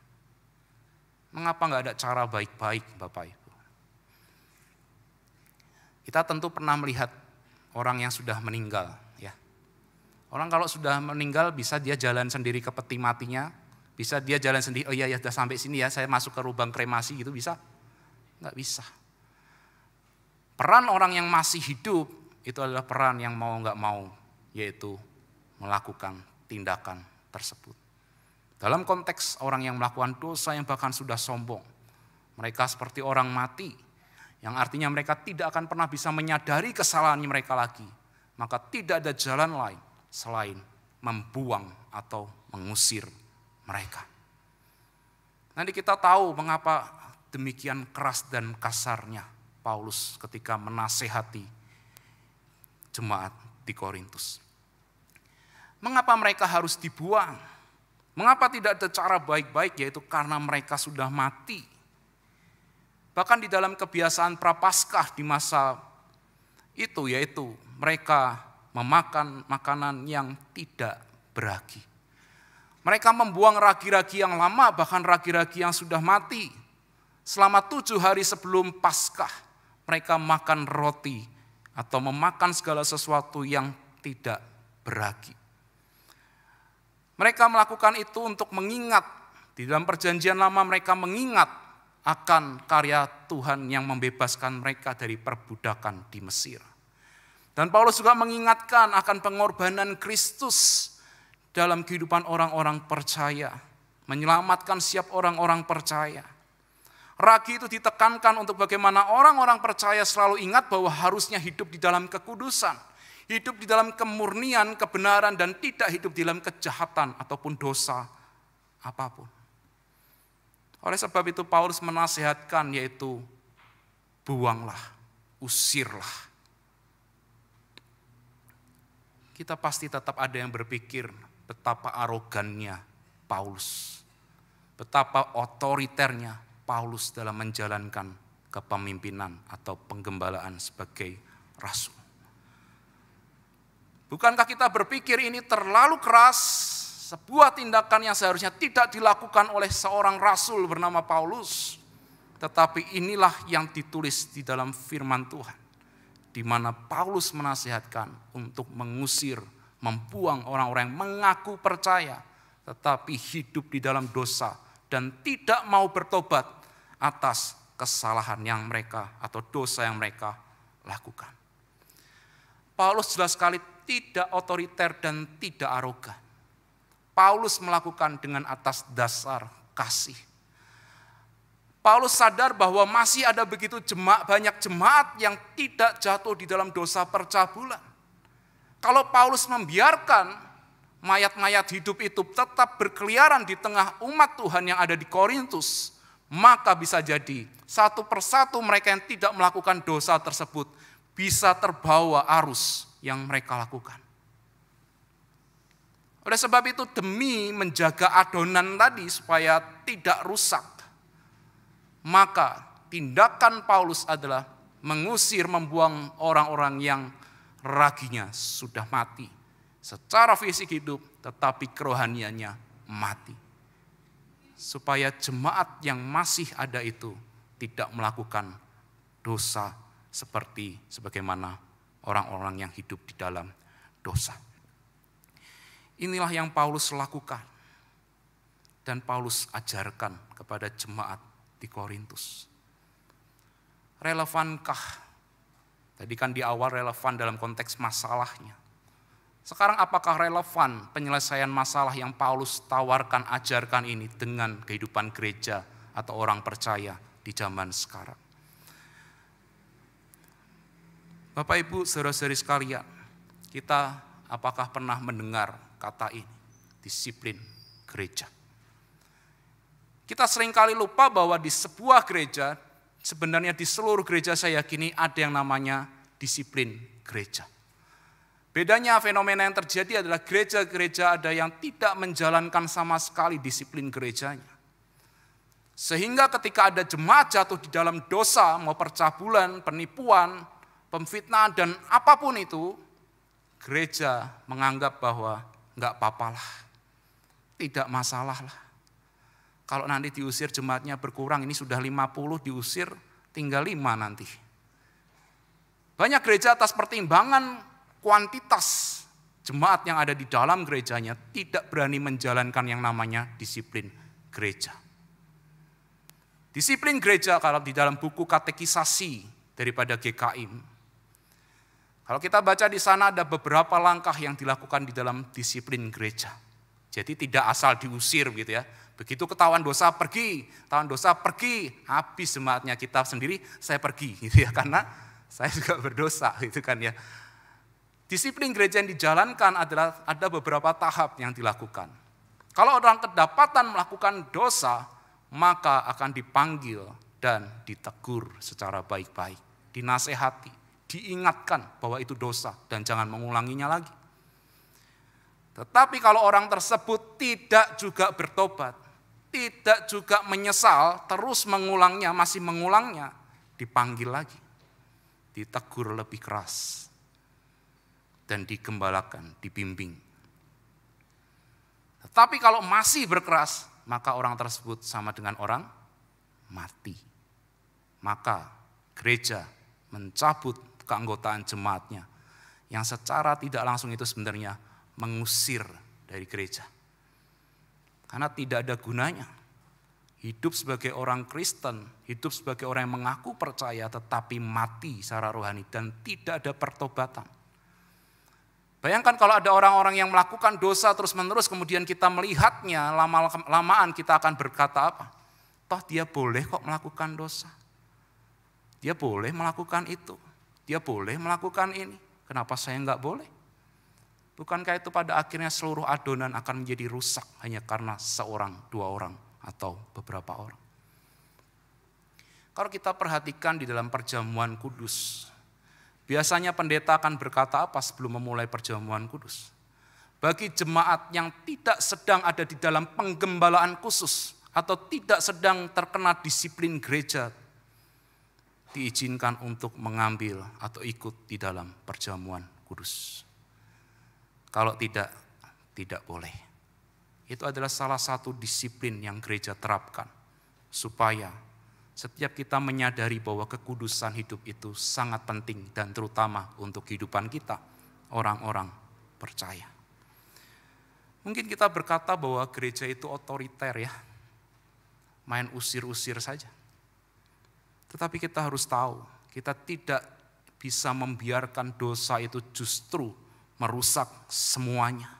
Mengapa enggak ada cara baik-baik, Bapak Ibu? Kita tentu pernah melihat orang yang sudah meninggal, ya. Orang kalau sudah meninggal bisa dia jalan sendiri ke peti matinya, bisa dia jalan sendiri, oh iya ya sudah sampai sini ya, saya masuk ke lubang kremasi gitu, bisa? Enggak bisa. Peran orang yang masih hidup itu adalah peran yang mau enggak mau, yaitu melakukan tindakan tersebut. Dalam konteks orang yang melakukan dosa yang bahkan sudah sombong, mereka seperti orang mati, yang artinya mereka tidak akan pernah bisa menyadari kesalahan mereka lagi. Maka tidak ada jalan lain selain membuang atau mengusir mereka. Nanti kita tahu mengapa demikian keras dan kasarnya Paulus ketika menasehati jemaat di Korintus. Mengapa mereka harus dibuang? Mengapa tidak ada cara baik-baik? Yaitu karena mereka sudah mati. Bahkan di dalam kebiasaan prapaskah di masa itu, yaitu mereka memakan makanan yang tidak beragi. Mereka membuang ragi-ragi yang lama, bahkan ragi-ragi yang sudah mati. Selama 7 hari sebelum Paskah, mereka makan roti atau memakan segala sesuatu yang tidak beragi. Mereka melakukan itu untuk mengingat, di dalam perjanjian lama mereka mengingat akan karya Tuhan yang membebaskan mereka dari perbudakan di Mesir. Dan Paulus juga mengingatkan akan pengorbanan Kristus dalam kehidupan orang-orang percaya, menyelamatkan setiap orang-orang percaya. Ragi itu ditekankan untuk bagaimana orang-orang percaya selalu ingat bahwa harusnya hidup di dalam kekudusan, hidup di dalam kemurnian, kebenaran, dan tidak hidup di dalam kejahatan ataupun dosa apapun. Oleh sebab itu Paulus menasihatkan, yaitu buanglah, usirlah. Kita pasti tetap ada yang berpikir betapa arogannya Paulus, betapa otoriternya Paulus dalam menjalankan kepemimpinan atau penggembalaan sebagai rasul. Bukankah kita berpikir ini terlalu keras, sebuah tindakan yang seharusnya tidak dilakukan oleh seorang rasul bernama Paulus? Tetapi inilah yang ditulis di dalam firman Tuhan, di mana Paulus menasihatkan untuk mengusir, membuang orang-orang yang mengaku percaya, tetapi hidup di dalam dosa dan tidak mau bertobat atas kesalahan yang mereka atau dosa yang mereka lakukan. Paulus jelas sekali tidak otoriter dan tidak arogan. Paulus melakukan dengan atas dasar kasih. Paulus sadar bahwa masih ada begitu banyak jemaat yang tidak jatuh di dalam dosa percabulan. Kalau Paulus membiarkan mayat-mayat hidup itu tetap berkeliaran di tengah umat Tuhan yang ada di Korintus, maka bisa jadi satu persatu mereka yang tidak melakukan dosa tersebut bisa terbawa arus yang mereka lakukan. Oleh sebab itu demi menjaga adonan tadi supaya tidak rusak, maka tindakan Paulus adalah mengusir, membuang orang-orang yang raginya sudah mati. Secara fisik hidup tetapi kerohaniannya mati. Supaya jemaat yang masih ada itu tidak melakukan dosa sebagaimana orang-orang yang hidup di dalam dosa. Inilah yang Paulus lakukan dan Paulus ajarkan kepada jemaat di Korintus. Relevankah? Tadi kan di awal relevan dalam konteks masalahnya. Sekarang apakah relevan penyelesaian masalah yang Paulus tawarkan, ajarkan ini dengan kehidupan gereja atau orang percaya di zaman sekarang? Bapak Ibu, saudara-saudari sekalian, kita apakah pernah mendengar kata ini, disiplin gereja? Kita seringkali lupa bahwa di sebuah gereja, sebenarnya di seluruh gereja saya yakini ada yang namanya disiplin gereja. Bedanya fenomena yang terjadi adalah gereja-gereja ada yang tidak menjalankan sama sekali disiplin gerejanya. Sehingga ketika ada jemaat jatuh di dalam dosa, mau percabulan, penipuan, pemfitnahan dan apapun itu, gereja menganggap bahwa enggak apa-apalah, tidak masalah lah. Kalau nanti diusir jemaatnya berkurang, ini sudah 50 diusir, tinggal 5 nanti. Banyak gereja atas pertimbangan kuantitas jemaat yang ada di dalam gerejanya tidak berani menjalankan yang namanya disiplin gereja. Disiplin gereja kalau di dalam buku katekisasi daripada GKIM. Kalau kita baca di sana ada beberapa langkah yang dilakukan di dalam disiplin gereja. Jadi tidak asal diusir gitu ya. Begitu ketahuan dosa pergi, habis jemaatnya kita sendiri, saya pergi gitu ya, karena saya juga berdosa gitu kan ya. Disiplin gereja yang dijalankan adalah ada beberapa tahap yang dilakukan. Kalau orang kedapatan melakukan dosa, maka akan dipanggil dan ditegur secara baik-baik, dinasehati, diingatkan bahwa itu dosa dan jangan mengulanginya lagi. Tetapi kalau orang tersebut tidak juga bertobat, tidak juga menyesal, terus mengulangnya, masih mengulangnya, dipanggil lagi, ditegur lebih keras, dan digembalakan, dibimbing. Tetapi kalau masih berkeras, maka orang tersebut sama dengan orang mati. Maka gereja mencabut keanggotaan jemaatnya, yang secara tidak langsung itu sebenarnya mengusir dari gereja. Karena tidak ada gunanya hidup sebagai orang Kristen, hidup sebagai orang yang mengaku percaya tetapi mati secara rohani dan tidak ada pertobatan. Bayangkan kalau ada orang-orang yang melakukan dosa terus-menerus kemudian kita melihatnya, lama-lamaan kita akan berkata apa? Toh dia boleh kok melakukan dosa. Dia boleh melakukan itu. Dia boleh melakukan ini. Kenapa saya enggak boleh? Bukankah itu pada akhirnya seluruh adonan akan menjadi rusak hanya karena seorang, 2 orang, atau beberapa orang. Kalau kita perhatikan di dalam perjamuan kudus, biasanya pendeta akan berkata apa sebelum memulai perjamuan kudus? Bagi jemaat yang tidak sedang ada di dalam penggembalaan khusus atau tidak sedang terkena disiplin gereja, diizinkan untuk mengambil atau ikut di dalam perjamuan kudus. Kalau tidak boleh. Itu adalah salah satu disiplin yang gereja terapkan. Supaya setiap kita menyadari bahwa kekudusan hidup itu sangat penting dan terutama untuk kehidupan kita, orang-orang percaya. Mungkin kita berkata bahwa gereja itu otoriter ya, main usir-usir saja. Tetapi kita harus tahu, kita tidak bisa membiarkan dosa itu justru merusak semuanya.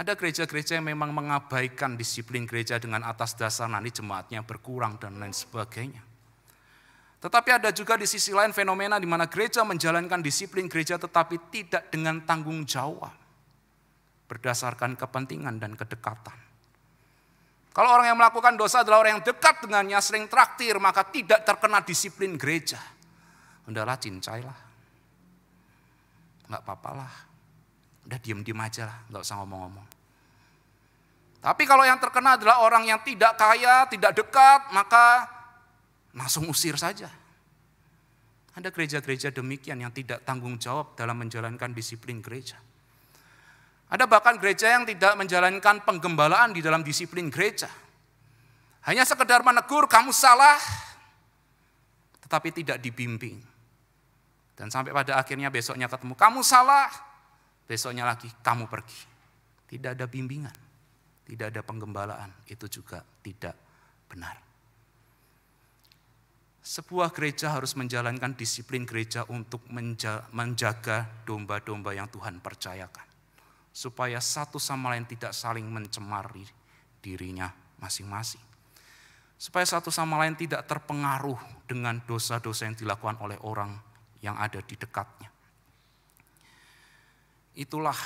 Ada gereja-gereja yang memang mengabaikan disiplin gereja dengan atas dasar nanti jemaatnya berkurang dan lain sebagainya. Tetapi ada juga di sisi lain fenomena di mana gereja menjalankan disiplin gereja tetapi tidak dengan tanggung jawab. Berdasarkan kepentingan dan kedekatan. Kalau orang yang melakukan dosa adalah orang yang dekat dengannya, sering traktir, maka tidak terkena disiplin gereja. Udahlah, cincailah. Enggak apa-apalah, udah diem-diem aja lah, enggak usah ngomong-ngomong. Tapi kalau yang terkena adalah orang yang tidak kaya, tidak dekat, maka langsung usir saja. Ada gereja-gereja demikian yang tidak tanggung jawab dalam menjalankan disiplin gereja. Ada bahkan gereja yang tidak menjalankan penggembalaan di dalam disiplin gereja. Hanya sekedar menegur, kamu salah, tetapi tidak dibimbing. Dan sampai pada akhirnya besoknya ketemu, kamu salah. Besoknya lagi, kamu pergi. Tidak ada bimbingan, tidak ada penggembalaan. Itu juga tidak benar. Sebuah gereja harus menjalankan disiplin gereja untuk menjaga domba-domba yang Tuhan percayakan. Supaya satu sama lain tidak saling mencemari dirinya masing-masing. Supaya satu sama lain tidak terpengaruh dengan dosa-dosa yang dilakukan oleh orang yang ada di dekatnya. Itulah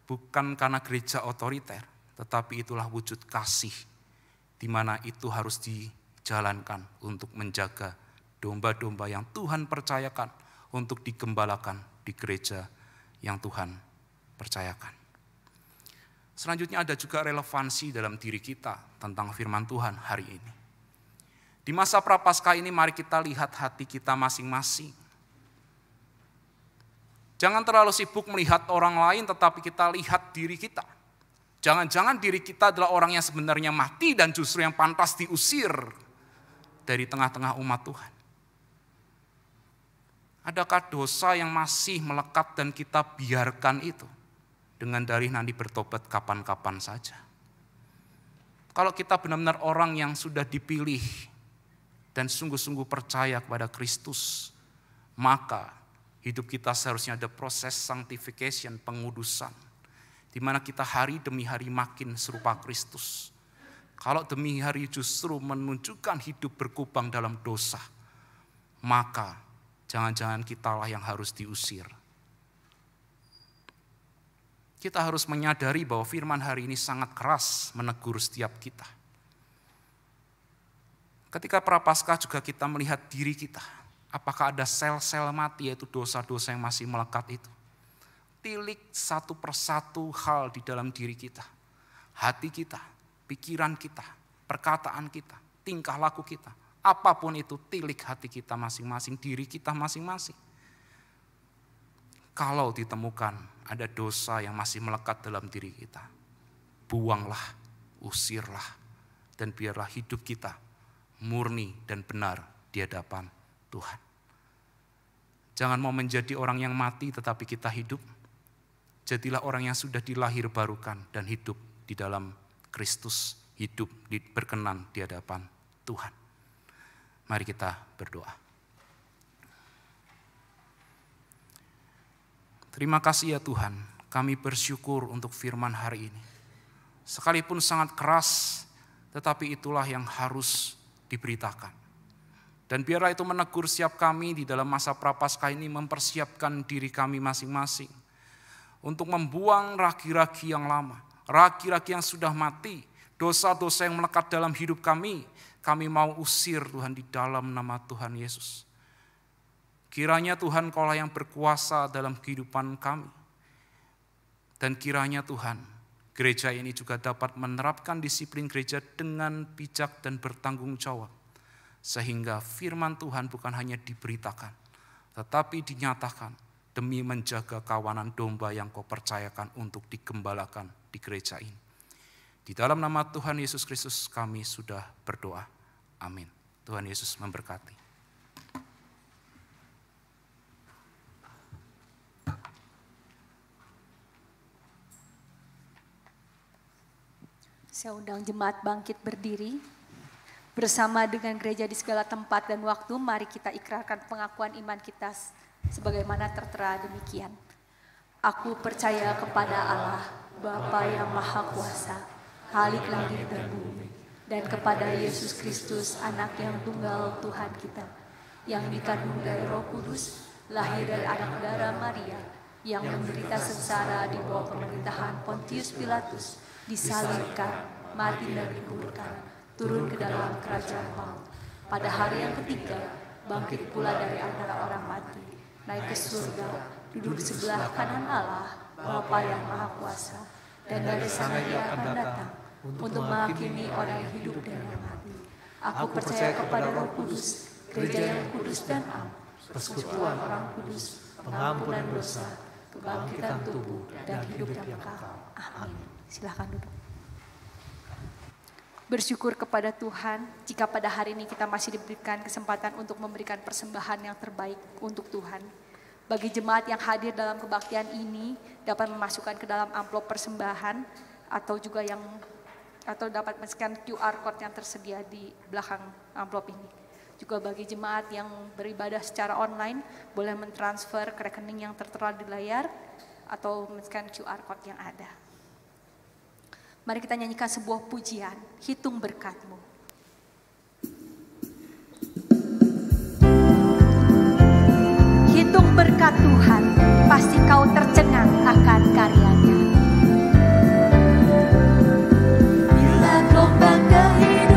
bukan karena gereja otoriter, tetapi itulah wujud kasih di mana itu harus dijalankan untuk menjaga domba-domba yang Tuhan percayakan untuk digembalakan di gereja yang Tuhan percayakan. Selanjutnya ada juga relevansi dalam diri kita tentang firman Tuhan hari ini. Di masa Prapaskah ini mari kita lihat hati kita masing-masing. Jangan terlalu sibuk melihat orang lain tetapi kita lihat diri kita. Jangan-jangan diri kita adalah orang yang sebenarnya mati dan justru yang pantas diusir dari tengah-tengah umat Tuhan. Adakah dosa yang masih melekat dan kita biarkan itu dengan dalih nanti bertobat kapan-kapan saja? Kalau kita benar-benar orang yang sudah dipilih dan sungguh-sungguh percaya kepada Kristus, maka hidup kita seharusnya ada proses sanctification, pengudusan, di mana kita hari demi hari makin serupa Kristus. Kalau demi hari justru menunjukkan hidup berkubang dalam dosa, maka jangan-jangan kitalah yang harus diusir. Kita harus menyadari bahwa firman hari ini sangat keras menegur setiap kita. Ketika Prapaskah juga kita melihat diri kita, apakah ada sel-sel mati, yaitu dosa-dosa yang masih melekat itu. Tilik satu persatu hal di dalam diri kita, hati kita, pikiran kita, perkataan kita, tingkah laku kita. Apapun itu, tilik hati kita masing-masing, diri kita masing-masing. Kalau ditemukan ada dosa yang masih melekat dalam diri kita, buanglah, usirlah, dan biarlah hidup kita murni dan benar di hadapan Tuhan. Jangan mau menjadi orang yang mati tetapi kita hidup. Jadilah orang yang sudah dilahir barukan dan hidup di dalam Kristus, hidup berkenan di hadapan Tuhan. Mari kita berdoa. Terima kasih ya Tuhan, kami bersyukur untuk firman hari ini. Sekalipun sangat keras, tetapi itulah yang harus diberitakan. Dan biarlah itu menegur setiap kami di dalam masa Prapaskah ini, mempersiapkan diri kami masing-masing untuk membuang ragi-ragi yang lama, ragi-ragi yang sudah mati, dosa-dosa yang melekat dalam hidup kami mau usir Tuhan di dalam nama Tuhan Yesus. Kiranya Tuhan Kaulah yang berkuasa dalam kehidupan kami. Dan kiranya Tuhan, gereja ini juga dapat menerapkan disiplin gereja dengan bijak dan bertanggung jawab. Sehingga firman Tuhan bukan hanya diberitakan, tetapi dinyatakan demi menjaga kawanan domba yang Kau percayakan untuk digembalakan di gereja ini. Di dalam nama Tuhan Yesus Kristus kami sudah berdoa. Amin. Tuhan Yesus memberkati. Saya undang jemaat bangkit berdiri. Bersama dengan gereja di segala tempat dan waktu, mari kita ikrarkan pengakuan iman kita sebagaimana tertera demikian. Aku percaya kepada Allah, Bapa yang Maha Kuasa, Khalik langit dan bumi, dan kepada Yesus Kristus, Anak yang tunggal Tuhan kita, yang dikandung dari Roh Kudus, lahir dari anak darah Maria, yang menderita sengsara di bawah pemerintahan Pontius Pilatus, disalibkan, mati dan dikuburkan, turun ke dalam kerajaan maut. Pada hari yang ketiga, bangkit pula dari antara orang mati, naik ke surga, duduk di sebelah kanan Allah, Bapa yang Maha Kuasa, dan dari sana Dia akan datang untuk menghakimi orang yang hidup dan yang mati. Aku percaya kepada Roh Kudus, gereja yang kudus dan am, persekutuan orang kudus, pengampunan dosa, kebangkitan tubuh, dan hidup yang kekal. Amin. Silakan duduk. Bersyukur kepada Tuhan jika pada hari ini kita masih diberikan kesempatan untuk memberikan persembahan yang terbaik untuk Tuhan. Bagi jemaat yang hadir dalam kebaktian ini dapat memasukkan ke dalam amplop persembahan atau juga atau dapat men-scan QR code yang tersedia di belakang amplop ini. Juga bagi jemaat yang beribadah secara online boleh mentransfer ke rekening yang tertera di layar atau men-scan QR code yang ada. Mari kita nyanyikan sebuah pujian, Hitung Berkat-Mu. Hitung berkat Tuhan, pasti kau tercengang akan karyanya. Bila gelombang kehidupan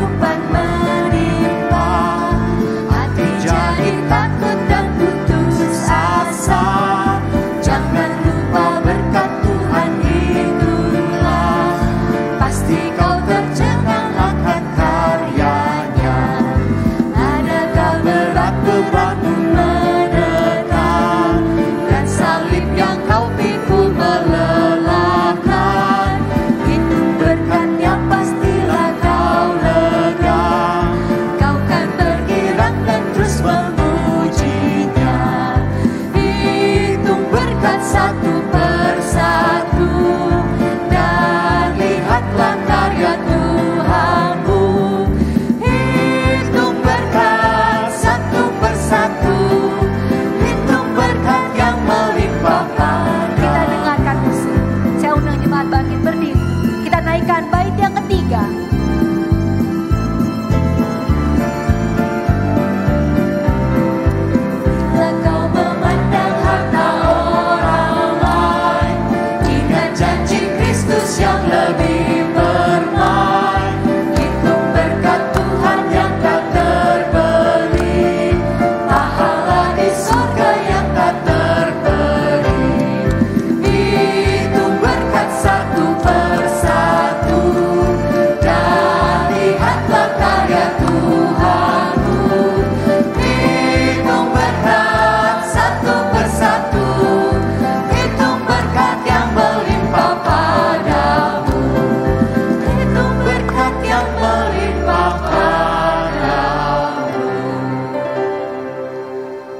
limpah padamu.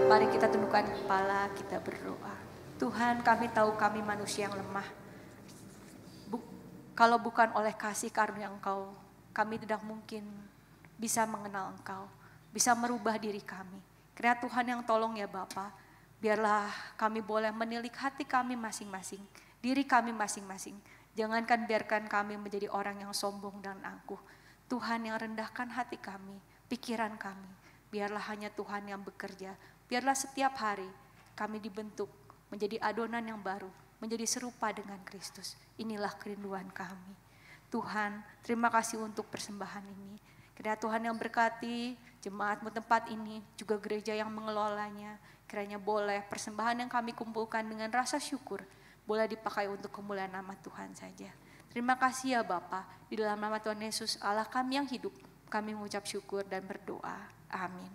Mari kita tundukkan kepala, kita berdoa. Tuhan, kami tahu kami manusia yang lemah. Kalau bukan oleh kasih karunia Engkau, kami tidak mungkin bisa mengenal Engkau, bisa merubah diri kami. Kiranya Tuhan yang tolong ya Bapa, biarlah kami boleh menilik hati kami masing-masing, diri kami masing-masing. Jangankan biarkan kami menjadi orang yang sombong dan angkuh. Tuhan yang rendahkan hati kami, pikiran kami. Biarlah hanya Tuhan yang bekerja. Biarlah setiap hari kami dibentuk menjadi adonan yang baru, menjadi serupa dengan Kristus. Inilah kerinduan kami. Tuhan, terima kasih untuk persembahan ini. Kiranya Tuhan yang berkati jemaatmu tempat ini, juga gereja yang mengelolanya. Kiranya boleh persembahan yang kami kumpulkan dengan rasa syukur, boleh dipakai untuk kemuliaan nama Tuhan saja. Terima kasih ya Bapa, di dalam nama Tuhan Yesus, Allah kami yang hidup, kami mengucap syukur dan berdoa. Amin.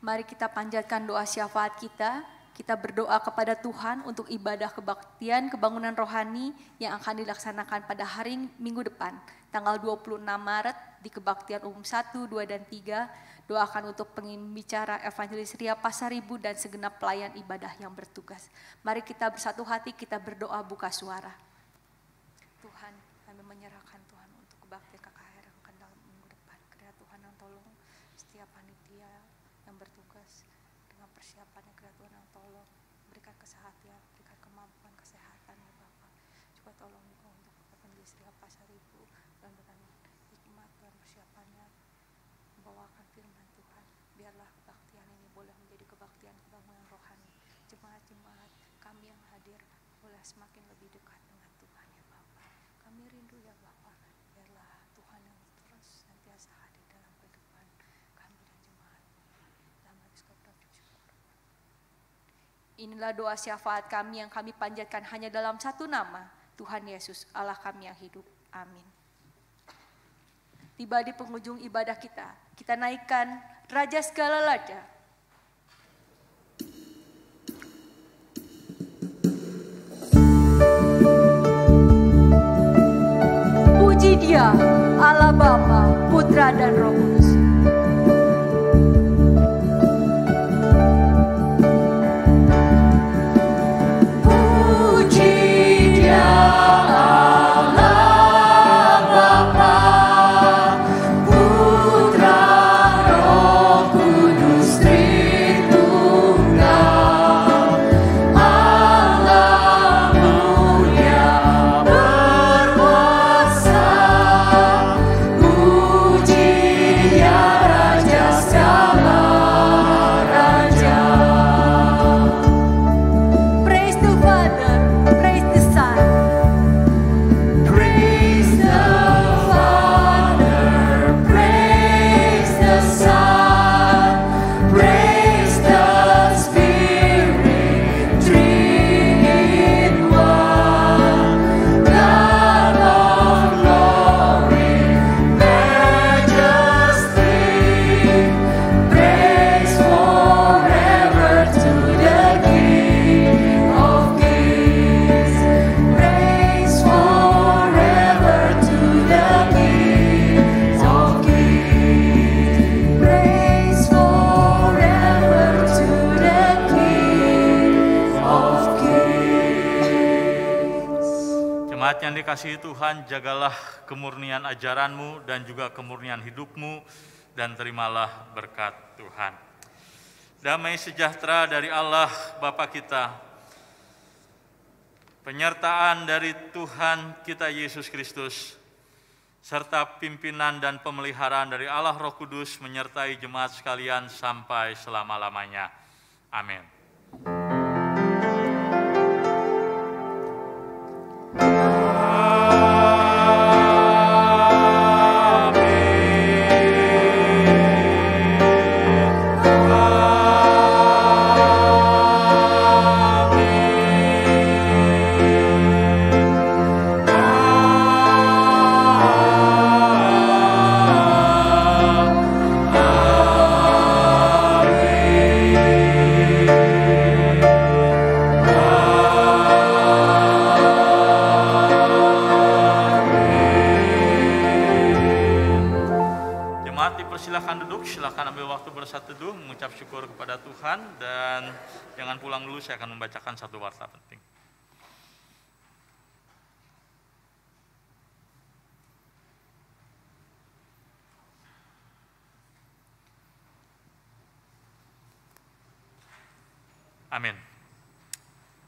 Mari kita panjatkan doa syafaat kita. Kita berdoa kepada Tuhan untuk ibadah kebaktian kebangunan rohani yang akan dilaksanakan pada hari Minggu depan, tanggal 26 Maret di kebaktian umum 1, 2, dan 3. Doakan untuk pembicara Evangelis Ria Pasaribu dan segenap pelayan ibadah yang bertugas. Mari kita bersatu hati, kita berdoa buka suara. Tuhan, kami menyerahkan Tuhan untuk kebaktian KKR yang akan dalam minggu depan. Kiranya Tuhan yang tolong setiap panitia yang bertugas dengan persiapannya. Kiranya Tuhan yang tolong berikan kesehatan, berikan kemampuan kesehatan ya Bapak. Juga tolong juga untuk Evangelis Ria Pasaribu dan dengan hikmat dan persiapannya membawakan firman Tuhan. Biarlah kebaktian ini boleh menjadi kebaktian kebangunan rohani. Jemaat-jemaat kami yang hadir boleh semakin lebih dekat dengan Tuhan ya Bapak. Kami rindu ya Bapak. Biarlah Tuhan yang terus senantiasa hadir dalam kehidupan kami dan jemaat. Dalam syukur. Inilah doa syafaat kami yang kami panjatkan hanya dalam satu nama, Tuhan Yesus, Allah kami yang hidup. Amin. Tiba di penghujung ibadah kita naikkan Raja segala Raja. Puji Dia, Allah Bapa, Putra dan Roh Kudus. Yang dikasihi Tuhan, jagalah kemurnian ajaranmu dan juga kemurnian hidupmu, dan terimalah berkat Tuhan. Damai sejahtera dari Allah Bapa kita, penyertaan dari Tuhan kita Yesus Kristus, serta pimpinan dan pemeliharaan dari Allah Roh Kudus menyertai jemaat sekalian sampai selama-lamanya. Amin. Jemaat dipersilakan duduk, silakan ambil waktu bersatu teduh, mengucap syukur kepada Tuhan, dan jangan pulang dulu, saya akan membacakan satu warta penting. Amin.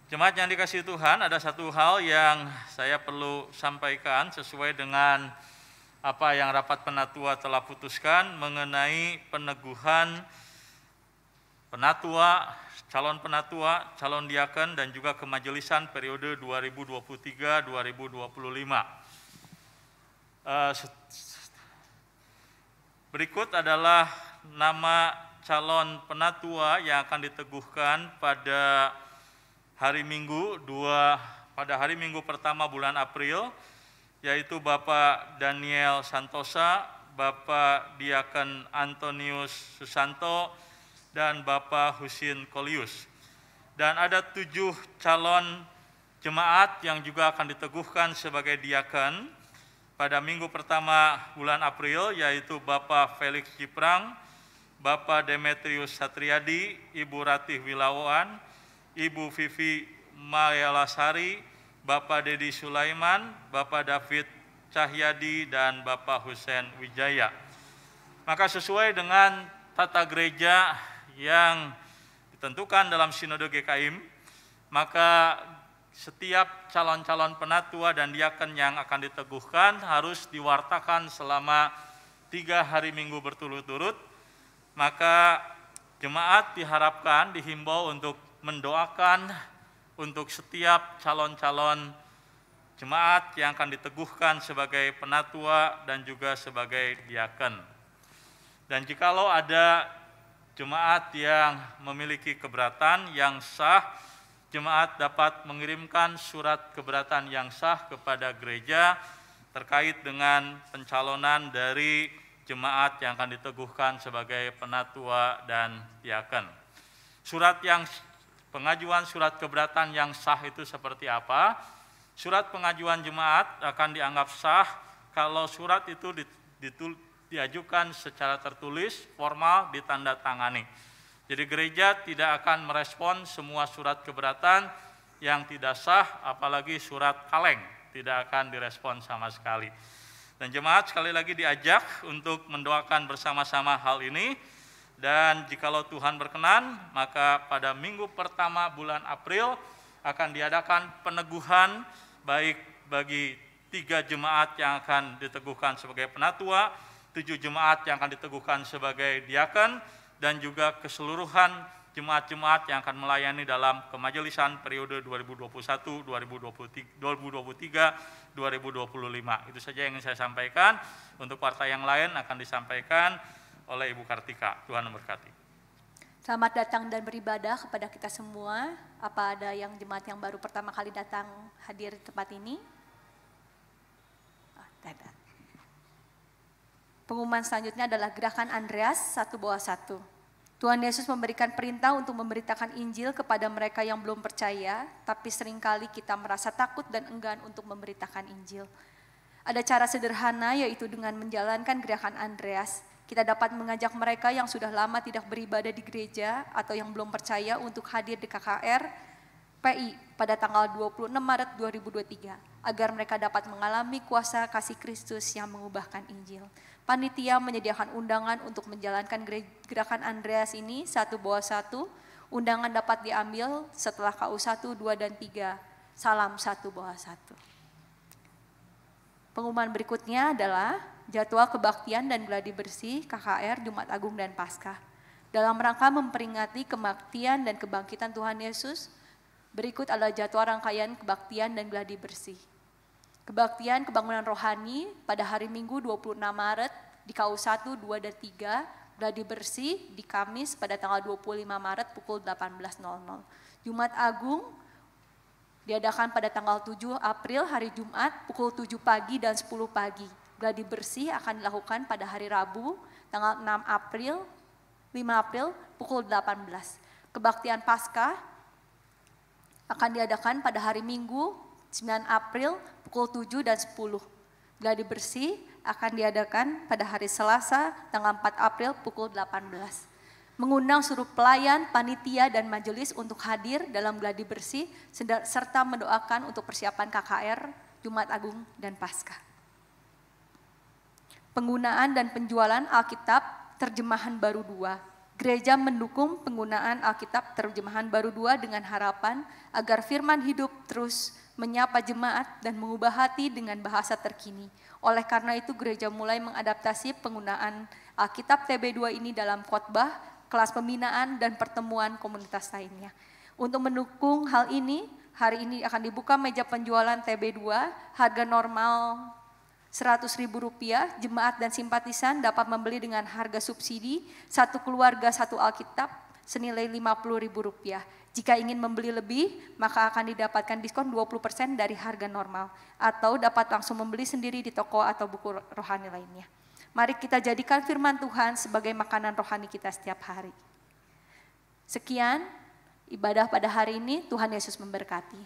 Jemaat yang dikasihi Tuhan, ada satu hal yang saya perlu sampaikan sesuai dengan apa yang rapat penatua telah putuskan mengenai peneguhan penatua, calon diaken, dan juga kemajelisan periode 2023-2025. Berikut adalah nama calon penatua yang akan diteguhkan pada hari Minggu pertama bulan April, yaitu Bapak Daniel Santosa, Bapak Diaken Antonius Susanto, dan Bapak Husin Kolius. Dan ada 7 calon jemaat yang juga akan diteguhkan sebagai diaken pada minggu pertama bulan April, yaitu Bapak Felix Ciprang, Bapak Demetrius Satriadi, Ibu Ratih Wilawan, Ibu Vivi Mayalasari, Bapak Dedi Sulaiman, Bapak David Cahyadi, dan Bapak Husen Wijaya. Maka sesuai dengan tata gereja yang ditentukan dalam Sinode GKIM, maka setiap calon-calon penatua dan diaken yang akan diteguhkan harus diwartakan selama 3 hari Minggu berturut-turut. Maka jemaat diharapkan, dihimbau untuk mendoakan untuk setiap calon-calon jemaat yang akan diteguhkan sebagai penatua dan juga sebagai diaken. Dan jikalau ada jemaat yang memiliki keberatan yang sah, jemaat dapat mengirimkan surat keberatan yang sah kepada gereja terkait dengan pencalonan dari jemaat yang akan diteguhkan sebagai penatua dan diaken. Pengajuan surat keberatan yang sah itu seperti apa? Surat pengajuan jemaat akan dianggap sah kalau surat itu diajukan secara tertulis, formal, ditandatangani. Jadi gereja tidak akan merespon semua surat keberatan yang tidak sah, apalagi surat kaleng, tidak akan direspon sama sekali. Dan jemaat sekali lagi diajak untuk mendoakan bersama-sama hal ini. Dan jikalau Tuhan berkenan, maka pada minggu pertama bulan April akan diadakan peneguhan baik bagi 3 jemaat yang akan diteguhkan sebagai penatua, 7 jemaat yang akan diteguhkan sebagai diaken, dan juga keseluruhan jemaat-jemaat yang akan melayani dalam kemajelisan periode 2021, 2023, 2025. Itu saja yang ingin saya sampaikan. Untuk partai yang lain akan disampaikan oleh Ibu Kartika. Tuhan memberkati. Selamat datang dan beribadah kepada kita semua. Apa ada yang jemaat yang baru pertama kali datang hadir di tempat ini? Pengumuman selanjutnya adalah Gerakan Andreas 1-1. Tuhan Yesus memberikan perintah untuk memberitakan Injil kepada mereka yang belum percaya, tapi seringkali kita merasa takut dan enggan untuk memberitakan Injil. Ada cara sederhana, yaitu dengan menjalankan Gerakan Andreas. Kita dapat mengajak mereka yang sudah lama tidak beribadah di gereja atau yang belum percaya untuk hadir di KKR PI pada tanggal 26 Maret 2023, agar mereka dapat mengalami kuasa kasih Kristus yang mengubahkan Injil. Panitia menyediakan undangan untuk menjalankan Gerakan Andreas ini 1-1. Undangan dapat diambil setelah KU 1, 2, dan 3. Salam 1-1. Pengumuman berikutnya adalah jadwal kebaktian dan gladi bersih KKR Jumat Agung dan Paskah. Dalam rangka memperingati kematian dan kebangkitan Tuhan Yesus, berikut adalah jadwal rangkaian kebaktian dan gladi bersih. Kebaktian kebangunan rohani pada hari Minggu 26 Maret di KU 1, 2, dan 3, gladi bersih di Kamis pada tanggal 25 Maret pukul 18.00. Jumat Agung diadakan pada tanggal 7 April hari Jumat pukul 7 pagi dan 10 pagi. Gladi bersih akan dilakukan pada hari Rabu tanggal 5 April pukul 18. Kebaktian Paskah akan diadakan pada hari Minggu 9 April pukul 7 dan 10. Gladi bersih akan diadakan pada hari Selasa tanggal 4 April pukul 18. Mengundang seluruh pelayan, panitia, dan majelis untuk hadir dalam gladi bersih serta mendoakan untuk persiapan KKR, Jumat Agung, dan Paskah. Penggunaan dan penjualan Alkitab Terjemahan Baru 2. Gereja mendukung penggunaan Alkitab Terjemahan Baru 2 dengan harapan agar firman hidup terus menyapa jemaat dan mengubah hati dengan bahasa terkini. Oleh karena itu gereja mulai mengadaptasi penggunaan Alkitab TB2 ini dalam khotbah, kelas pembinaan, dan pertemuan komunitas lainnya. Untuk mendukung hal ini, hari ini akan dibuka meja penjualan TB2, harga normal Rp100.000, jemaat dan simpatisan dapat membeli dengan harga subsidi, satu keluarga satu Alkitab senilai Rp50.000. Jika ingin membeli lebih, maka akan didapatkan diskon 20% dari harga normal, atau dapat langsung membeli sendiri di toko atau buku rohani lainnya. Mari kita jadikan firman Tuhan sebagai makanan rohani kita setiap hari. Sekian ibadah pada hari ini, Tuhan Yesus memberkati.